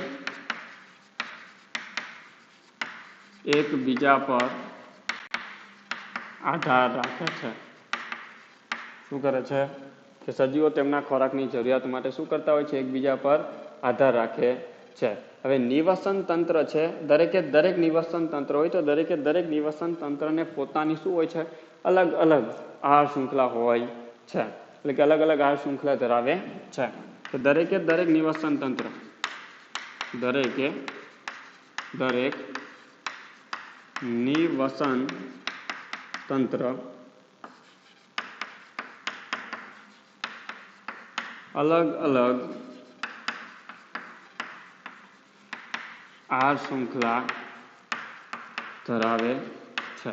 એકબીજા પર આધાર રાખે છે. શું કરે છે? કે સજીવો તેમના ખોરાકની જરૂરિયાત માટે શું કરતા હોય છે? એકબીજા પર આધાર રાખે છે. હવે નિવસન તંત્ર છે, દરેક નિવસન તંત્ર હોય તો દરેક નિવસન તંત્રને પોતાની શું હોય છે? અલગ અલગ આહાર શૃંખલા હોય છે, એટલે કે અલગ અલગ આહાર શૃંખલા ધરાવે છે. તો દરેક નિવસન તંત્ર અલગ અલગ આહાર શૃંખલા ધરાવે છે.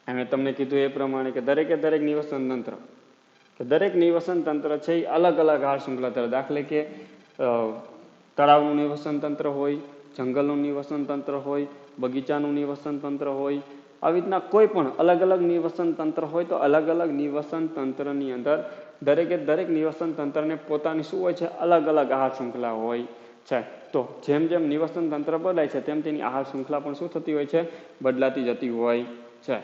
અને તમને કીધું એ પ્રમાણે કે દરેક નિવસન તંત્ર, કે દરેક નિવસન તંત્ર છે એ અલગ અલગ આહાર શૃંખલા ધરાવે. દાખલે કે તળાવનું નિવસન તંત્ર હોય, જંગલનું નિવસન તંત્ર હોય, બગીચાનું નિવસન તંત્ર હોય, આવી રીતના કોઈ પણ અલગ અલગ નિવસન તંત્ર હોય તો અલગ અલગ નિવસન તંત્રની અંદર દરેક નિવસન તંત્રને પોતાની શું હોય છે? અલગ અલગ આહાર શૃંખલા હોય છે. તો જેમ જેમ નિવસન તંત્ર બદલાય છે તેમ તેની આહાર શૃંખલા પણ શું થતી હોય છે? બદલાતી જતી હોય છે.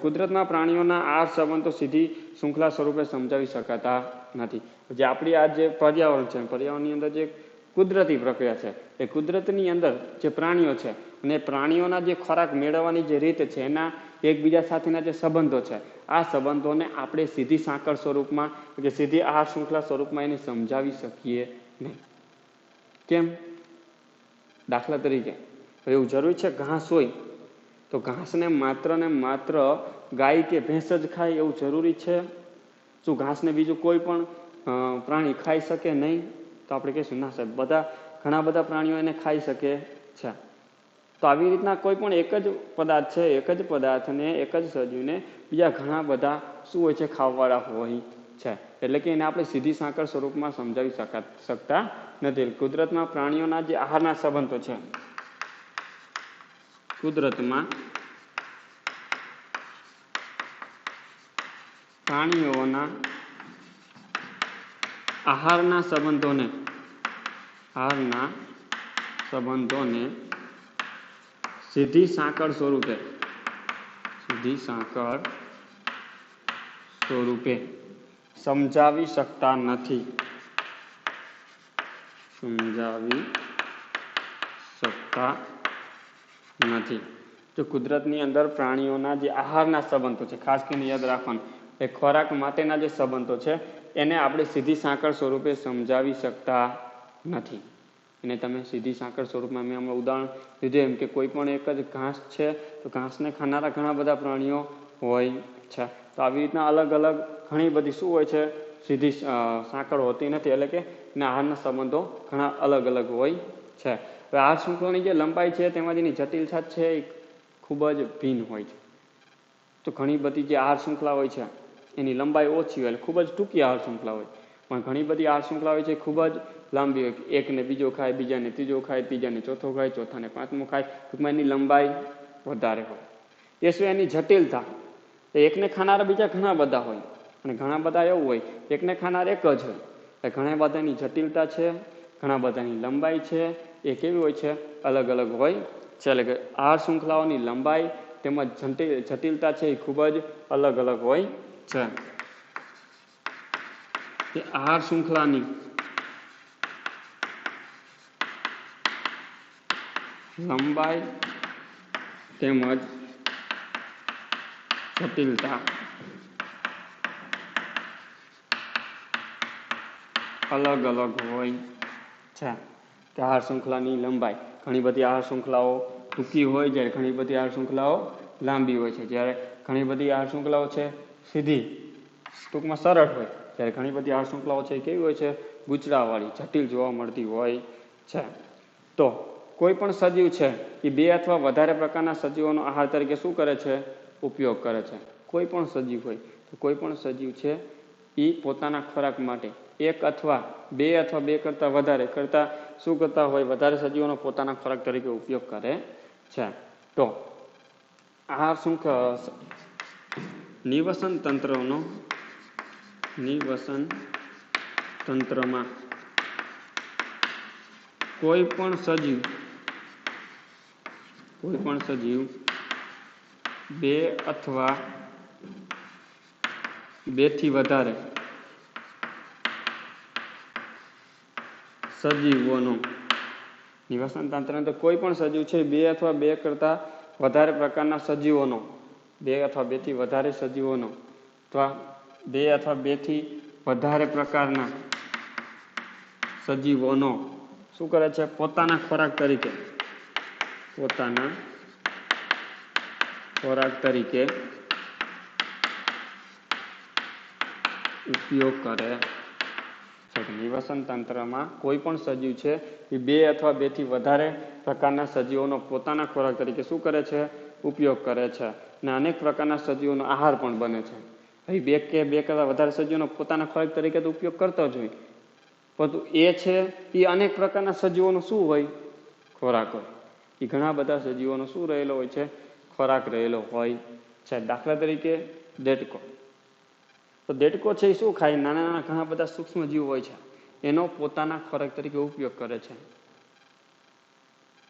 કુદરતમાં પ્રાણીઓના આહાર સંબંધો સીધી શૃંખલા સ્વરૂપે સમજાવી શકાતા નથી. જે આપણી આ જે પર્યાવરણ છે, પર્યાવરણની અંદર જે કુદરતી પ્રક્રિયા છે, એ કુદરતની અંદર જે પ્રાણીઓ છે અને પ્રાણીઓના જે ખોરાક મેળવવાની જે રીત છે, એના એકબીજા સાથેના જે સંબંધો છે, આ સંબંધોને આપણે સીધી સાંકળ સ્વરૂપમાં કે સીધી આહાર શૃંખલા સ્વરૂપમાં એને સમજાવી શકીએ નહીં. કેમ? દાખલા તરીકે એવું જરૂરી છે ઘાસ હોય તો ઘાસને ને માત્ર ગાય કે ભેંસ જ ખાય એવું જરૂરી છે? શું ઘાસને બીજું કોઈ પણ પ્રાણી ખાઈ શકે નહીં? તો આપણે કહીશું ના સાહેબ, ઘણા બધા પ્રાણીઓ એને ખાઈ શકે છે. તો આવી રીતના કોઈ પણ એક જ પદાર્થ છે, એક જ પદાર્થને, એક જ સજીવને બીજા ઘણા બધા શું હોય છે? ખાવાવાળા હોય છે. એટલે કે એને આપણે સીધી સાંકળ સ્વરૂપમાં સમજાવી શકતા નથી. કુદરતમાં પ્રાણીઓના જે આહારના સંબંધો છે, કુદરતમાં પ્રાણીઓના આહારના સંબંધોને સંબંધોને સીધી સાંકળ સ્વરૂપે સમજાવી શકતા નથી. તો કુદરતની અંદર પ્રાણીઓના જે આહારના સંબંધો છે, ખાસ કરીને યાદ રાખવાનું, એ ખોરાક માટેના જે સંબંધો છે એને આપણે સીધી સાંકળ સ્વરૂપે સમજાવી શકતા નથી. એને તમે સીધી સાંકળ સ્વરૂપમાં મેં હમણાં ઉદાહરણ લીધું એમ કે કોઈ પણ એક જ ઘાસ છે તો ઘાસને ખાનારા ઘણા બધા પ્રાણીઓ હોય છે. તો આવી રીતના અલગ અલગ ઘણી બધી શું હોય છે, સીધી સાંકળ હોતી નથી, એટલે કે એના આહારના સંબંધો ઘણા અલગ અલગ હોય છે. હવે આહાર શૃંખલાની જે લંબાઈ છે તેમાં જેની જટિલતા છે એ ખૂબ જ ભિન્ન હોય છે. તો ઘણી બધી જે આહાર શૃંખલા હોય છે એની લંબાઈ ઓછી હોય, એટલે ખૂબ જ ટૂંકી આહાર શૃંખલા હોય. પણ ઘણી બધી આહાર શૃંખલા હોય છે ખૂબ જ લાંબી હોય, એકને બીજો ખાય, બીજાને ત્રીજો ખાય, ત્રીજાને ચોથો ખાય, ચોથાને પાંચમો ખાય. ટૂંકમાં એની લંબાઈ વધારે હોય. એ સિવાય એની જટિલતા, એકને ખાનારા બીજા ઘણા બધા હોય, અને ઘણા બધા એવું હોય એકને ખાનાર એક જ હોય. ઘણા બધાની જટિલતા છે, ઘણા બધાની લંબાઈ છે, એ કેવી હોય છે, અલગ અલગ હોય છે. એટલે કે આહાર શૃંખલાઓની લંબાઈ તેમજ જટિલતા છે એ ખૂબ જ અલગ અલગ હોય છે. આહાર શૃંખલાની લંબાઈ તેમજ જટિલતા અલગ અલગ હોય છે. કે આહાર શૃંખલાની લંબાઈ, ઘણી બધી આહાર શૃંખલાઓ ટૂંકી હોય, જ્યારે ઘણી બધી આહાર શૃંખલાઓ લાંબી હોય છે. જ્યારે ઘણી બધી આહાર શૃંખલાઓ છે સીધી ટૂંકમાં સરળ હોય, જ્યારે ઘણી બધી આહાર શૃંખલાઓ છે કેવી હોય છે, ગૂંચળાવાળી, જટિલ જોવા મળતી હોય છે. તો કોઈ પણ સજીવ છે એ બે અથવા વધારે પ્રકારના સજીવોનો આહાર તરીકે શું કરે છે, ઉપયોગ કરે છે. કોઈ પણ સજીવ હોય તો કોઈ પણ સજીવ છે એ પોતાના ખોરાક માટે એક અથવા બે કરતાં વધારે શું કરતા હોય, વધારે સજીવોનો પોતાના ખોરાક તરીકે ઉપયોગ કરે છે. તો આહાર શૃંખલા નિવસન તંત્રમાં કોઈ પણ સજીવ બે અથવા બેથી વધારે સજીવોનો, નિવસન તંત્ર કોઈ પણ સજીવ છે બે અથવા બે કરતાં વધારે પ્રકારના સજીવોનો, બે અથવા બેથી વધારે સજીવોનો અથવા બે અથવા બેથી વધારે પ્રકારના સજીવોનો શું કરે છે, પોતાના ખોરાક તરીકે ઉપયોગ કરે છે. નિવસન તંત્રમાં કોઈ પણ સજીવ છે એ બે અથવા બેથી વધારે પ્રકારના સજીવોનો પોતાના ખોરાક તરીકે શું કરે છે, ઉપયોગ કરે છે. અને અનેક પ્રકારના સજીવોનો આહાર પણ બને છે. બે કરતાં વધારે સજીવોનો પોતાના ખોરાક તરીકે તો ઉપયોગ કરતો જ હોય, પરંતુ એ છે એ અનેક પ્રકારના સજીવોનો શું હોય, ખોરાક હોય. એ ઘણા બધા સજીવોનો શું રહેલો હોય છે, ખોરાક રહેલો હોય છે. દાખલા તરીકે દેડકો. તો દેડકો છે એ શું ખાય, નાના નાના ઘણા બધા સૂક્ષ્મ જીવ હોય છે, એનો પોતાના ખોરાક તરીકે ઉપયોગ કરે છે.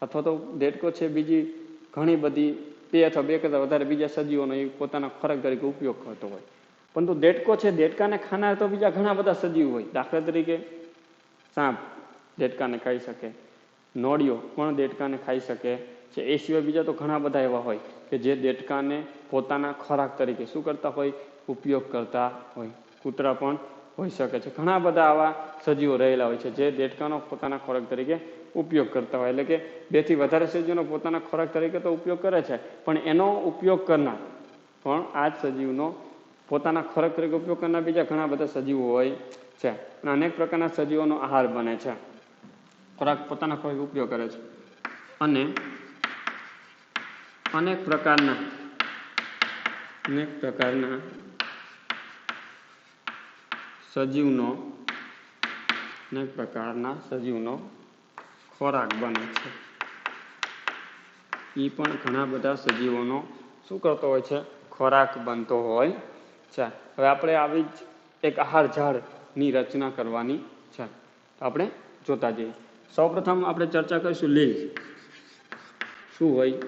અથવા તો દેડકો છે બીજી ઘણી બધી બે અથવા બે કરતાં વધારે બીજા સજીવોનો એ પોતાના ખોરાક તરીકે ઉપયોગ કરતો હોય. પરંતુ દેડકો છે, દેડકાને ખાનાર તો બીજા ઘણા બધા સજીવ હોય. દાખલા તરીકે સાપ દેડકાને ખાઈ શકે, નોળિયો પણ દેડકાને ખાઈ શકે છે. એ સિવાય બીજા તો ઘણા બધા એવા હોય કે જે દેડકાને પોતાના ખોરાક તરીકે શું કરતા હોય, ઉપયોગ કરતા હોય. કૂતરા પણ હોઈ શકે છે. ઘણા બધા આવા સજીવો રહેલા હોય છે જે દેડકાનો પોતાના ખોરાક તરીકે ઉપયોગ કરતા હોય. એટલે કે બેથી વધારે સજીવોનો પોતાના ખોરાક તરીકે તો ઉપયોગ કરે છે, પણ એનો ઉપયોગ કરનાર પણ આ જ સજીવનો પોતાના ખોરાક તરીકે ઉપયોગ કરનાર બીજા ઘણા બધા સજીવો હોય છે. અને અનેક પ્રકારના સજીવોનો આહાર બને છે, ખોરાક પોતાના ખોરાક ઉપયોગ કરે છે. અને અનેક પ્રકારના સજીવનો ખોરાક બને છે. એ પણ ઘણા બધા સજીવોનો શું કરતો હોય છે, ખોરાક બનતો હોય છે. હવે આપણે આવી જ એક આહાર ઝાડની રચના કરવાની છે, તો આપણે જોતા જઈએ. સૌપ્રથમ આપણે ચર્ચા કરીશું લીલ શું હોય.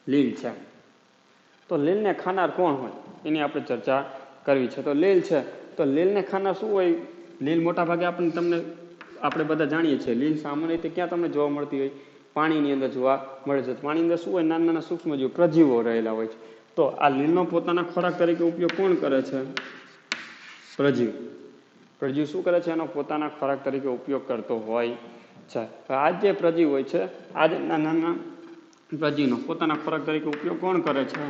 લીલ છે તો લીલને ખાનાર કોણ હોય એની આપણે ચર્ચા કરવી છે. તો લીલ છે તો લીલને ખાનાર શું હોય. લીલ મોટા ભાગે આપણે બધા જાણીએ છીએ. લીલ સામાન્ય રીતે ક્યાં તમને જોવા મળતી હોય, પાણીની અંદર જોવા મળે છે. પાણીની અંદર શું હોય, નાના નાના સૂક્ષ્મજીવો પ્રજીવો રહેલા હોય છે. તો આ લીલનો પોતાના ખોરાક તરીકે ઉપયોગ કોણ કરે છે? પ્રજીવ. પ્રજીવ શું કરે છે? એનો પોતાના ખોરાક તરીકે ઉપયોગ કરતો હોય છે. આ જે પ્રજીવ હોય છે, આ જે નાના નાના પ્રજીવનો પોતાના ખોરાક તરીકે ઉપયોગ કોણ કરે છે?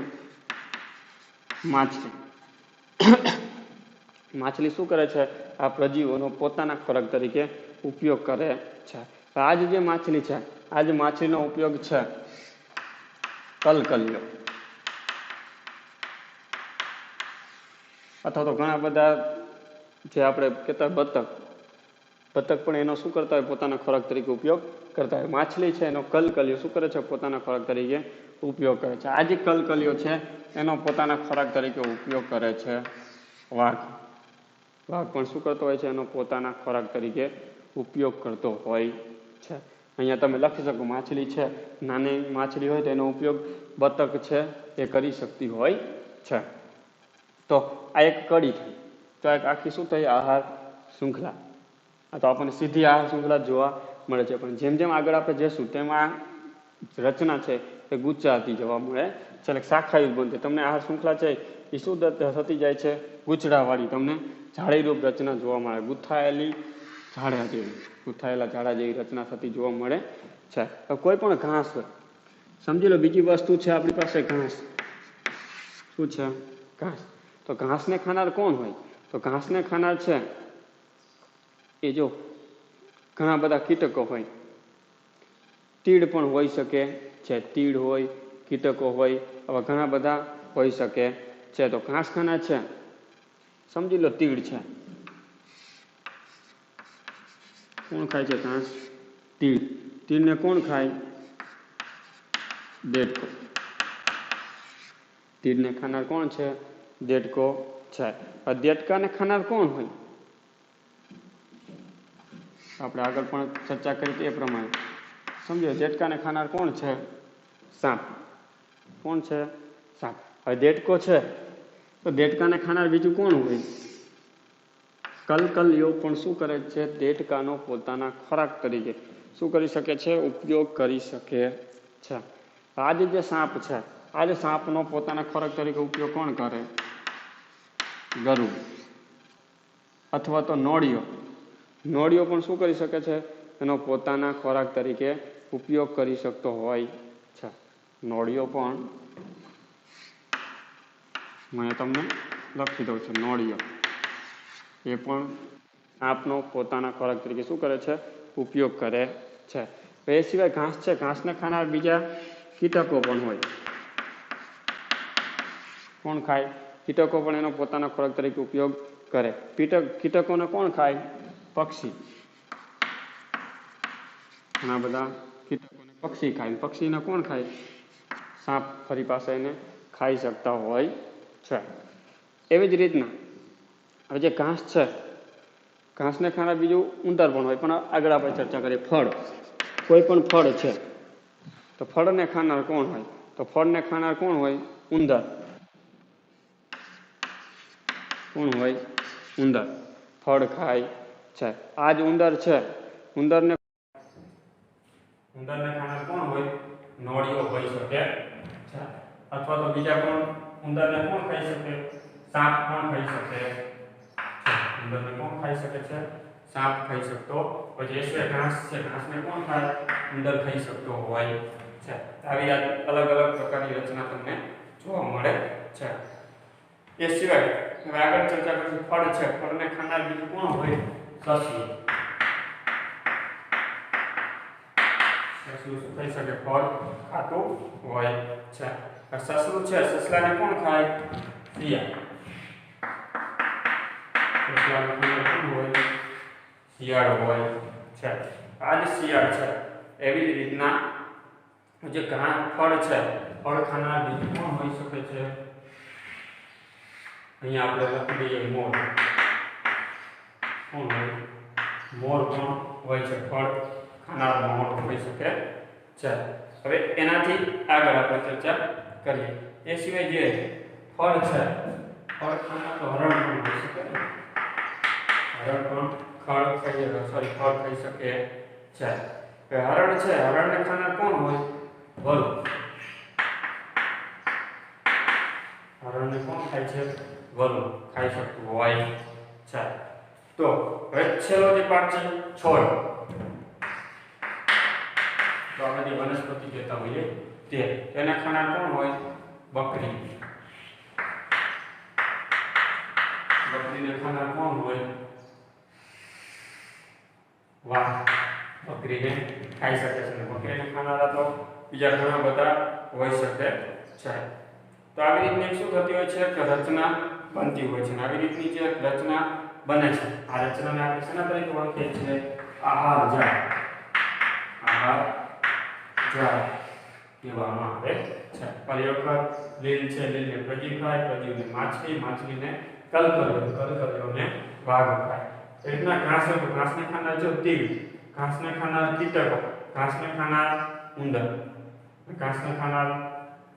માછલી. માછલી શું કરે છે? આ પ્રજીવોનો પોતાના ખોરાક તરીકે ઉપયોગ કરે છે. આ જે માછલી છે, આ જે માછલીનો ઉપયોગ છે કલકલિયો અથવા તો ઘણા બધા જે આપણે કહેતા બતક પણ એનો શું કરતા હોય? પોતાના ખોરાક તરીકે ઉપયોગ કરતા હોય. માછલી છે એનો કલકલિયો શું કરે છે? પોતાના ખોરાક તરીકે ઉપયોગ કરે છે. આ જે કલકલિયો છે એનો પોતાના ખોરાક તરીકે ઉપયોગ કરે છે વાઘ. વાઘ પણ શું કરતો હોય છે? એનો પોતાના ખોરાક તરીકે ઉપયોગ કરતો હોય છે. અહીંયા તમે લખી શકો માછલી છે, નાની માછલી હોય તો એનો ઉપયોગ બતક છે એ કરી શકતી હોય છે. તો આ એક કડી થઈ. તો એક આખી શું થઈ? આહાર શૃંખલા. આ તો આપણને સીધી આહાર શૃંખલા જોવા મળે છે. પણ જેમ જેમ આગળ આપણે જઈશું તેમ આ રચના છે એ ગુચ્છાતી જોવા મળે છે, શાખાયુક્ત બનતી. તમને આહાર શૃંખલા છે એ શું થતી જાય છે? ગૂંચળાવાળી તમને ઝાડીરૂપ રચના જોવા મળે. ગુથાયેલા ઝાડા જેવી રચના થતી જોવા મળે છે. કોઈ પણ ઘાસ હોય, સમજી લો બીજી વસ્તુ છે આપણી પાસે ઘાસ. શું છે? ઘાસ. તો ઘાસને ખાનાર કોણ હોય? તો ઘાસને ખાનાર છે એ જો ઘણા બધા કીટકો હોય. તીડ પણ હોઈ શકે છે. તીડ હોય, કીટકો હોય, આવા ઘણા બધા હોઈ શકે છે. તો ઘાસ ખાનાર છે, સમજી લો તીડ છે. કોણ ખાય છે ઘાસ? તીડ. તીડને કોણ ખાય? દેડકો. તીડને ખાનાર કોણ છે? દેડકો છે. દેડકાને ખાનાર કોણ હોય? આપણે આગળ પણ ચર્ચા કરી એ પ્રમાણે સમજો. દેડકાને ખાનાર કોણ છે? સાપ. કોણ છે? સાપ. હવે દેડકો છે તો દેડકાને ખાનાર બીજું કોણ હોય? કલકલિયો પણ શું કરે છે? દેડકાનો પોતાના ખોરાક તરીકે શું કરી શકે છે? ઉપયોગ કરી શકે છે. આ જે સાપ છે, આ જે સાપનો પોતાના ખોરાક તરીકે ઉપયોગ કોણ કરે? ગરુડ અથવા તો નોળિયો. નોળિયો પણ શું કરી શકે છે? એનો પોતાના ખોરાક તરીકે ઉપયોગ કરી શકતો હોય છે. નોળિયો પણ હું તમને લખી દઉં છું. નોળિયો એ પણ સાપનો પોતાના ખોરાક તરીકે શું કરે છે? ઉપયોગ કરે છે. એ સિવાય ઘાસ છે, ઘાસને ખાનાર બીજા કીટકો પણ હોય. કોણ ખાય? કીટકો પણ એનો પોતાના ખોરાક તરીકે ઉપયોગ કરે. કીટકોને કોણ ખાય? પક્ષી. ઘણા બધા કીટકોને પક્ષી ખાય. પક્ષીને કોણ ખાય? સાપ ફરી પાસે એને ખાઈ શકતા હોય છે. એવી જ રીતના હવે જે ઘાસ છે, ઘાસને ખાનાર બીજું ઉંદર પણ હોય. પણ આગળ આપણે ચર્ચા કરીએ. ફળ. કોઈ પણ ફળ છે તો ફળને ખાનાર કોણ હોય? તો ફળને ખાનાર કોણ હોય? ઉંદર. કોણ હોય? ઉંદર. ફળ ખાય છે. આ જ ઉંદર છે. ઉંદરને ખાનાર કોણ હોય? નોળિયો હોઈ શકે છે. અથવા તો બીજા પણ ઉંદરને કોણ ખાઈ શકે? સાપ પણ ખાઈ શકે છે. ઉંદરને કોણ ખાઈ શકે છે? સાપ ખાઈ શકતો. પછી એ ઘાસ છે, ઘાસને કોણ ખાય? ઉંદર ખાઈ શકતો હોય છે. આવી અલગ અલગ પ્રકારની રચના તમને જોવા મળે છે. એ સિવાય હવે આગળ ચર્ચા કરીશું. ફળ છે. ફળને ખાનાર બીજું કોણ હોય? સસલું. સસલું શું ખાઈ શકે? ફળ ખાતું હોય છે. સસલું છે, સસલાને કોણ ખાય? શિયાળ. સસલાને ખાનાર કોણ હોય? શિયાળ હોય છે. આ જ શિયાળ છે. એવી જ રીતના જે ઘણા ફળ છે, ફળ ખાનાર બીજું કોણ હોઈ શકે છે? અહીંયા આપણે લખી દઈએ મોર. કોણ હોય? મોર પણ હોય છે ફળ ખાનારો મોટો હોઈ શકે છે। હવે એનાથી આગળ આપણે ચર્ચા કરીએ। એ સિવાય જે ફળ છે, ફળ ખાનાર તો હરણ પણ હોઈ શકે, હરણ પણ ફળ ખાઈ શકે છે। હરણ છે, હરણને ખાનાર કોણ હોય? વરુ। હરણને કોણ ખાય છે? વરુ ખાઈ શકતું હોય છે। તો હવે છેલ્લો જે પાર્ટ છે છોડ, તો આપણે જે વનસ્પતિ કહેતા હોઈએ તે, તેના ખાનાર કોણ હોય? બકરી। બકરીને ખાનાર કોણ હોય? વાઘ। બકરીને ખાઈ શકે છે, બકરીને ખાનારા તો બીજા ઘણા બધા હોઈ શકે છે। તો આવી રીતની શું થતી હોય છે કે રચના બનતી હોય છે, અને આવી રીતની જે રચના બને છે, આ રચનાને આપણે શેના તરીકે ઓળખીએ છીએ? આહાર જાળ। આહાર જાળ કહેવામાં આવે છે। ફરી વખત લીલ છે, લીલને પ્રજીવ ખાય, પ્રજીવને માછલી, માછલીને કલકલિયો, કલકલિયોને વાઘ ખાય। એ રીતના ઘાસ હોય તો ઘાસને ખાનાર જો તીડ, ઘાસને ખાનાર કીટકો, ઘાસને ખાનાર ઉંદર, ઘાસને ખાનાર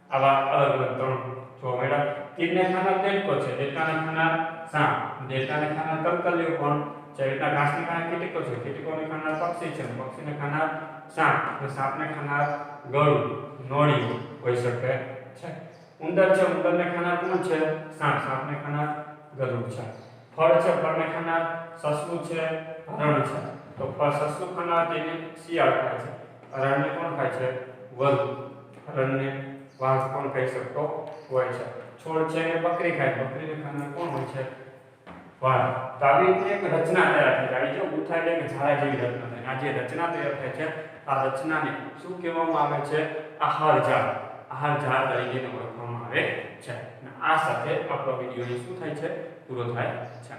આવા અલગ અલગ ત્રણ જોવા મળ્યા। તીડને ખાનાર દેડકો છે, દેડકાને ખાનાર સાપ, દેડકાને ખાનાર કલકલિયો પણ છે। રીતના ઘાસને ખાનાર કીટકો છે, કીટકોને ખાનાર પક્ષી છે, પક્ષીને ખાનાર સાપ, અને સાપને ખાનાર ગળું, નોળી હોઈ શકે છે। ઉંદર છે, ઉંદરને ખાનાર કોણ છે? સાપ, સાપને ખાનાર ગરુડ છે। ફળ છે, ફળને ખાનાર સસલું છે, હરણ છે। તો સસલું ખાનાર તેને શિયાળ ખાય છે, હરણને કોણ ખાય છે? વરુ, હરણને વાઘ પણ ખાઈ શકતો હોય છે। છોડ છે એને બકરી ખાય, બકરીને ખાનાર કોણ હોય છે? વાઘ। તો આવી રીતે એક રચના તૈયાર થઈ જાય છે, ગુથા એટલે કે ઝાડા જેવી રચના થાય। આ જે રચના તૈયાર થાય છે, આ રચનાને શું કહેવામાં આવે છે? આહાર જાળ। આહાર જાળ તરીકે ઓળખવામાં આવે છે। અને આ સાથે આપણો વિડીયો શું થાય છે? પૂરો થાય છે।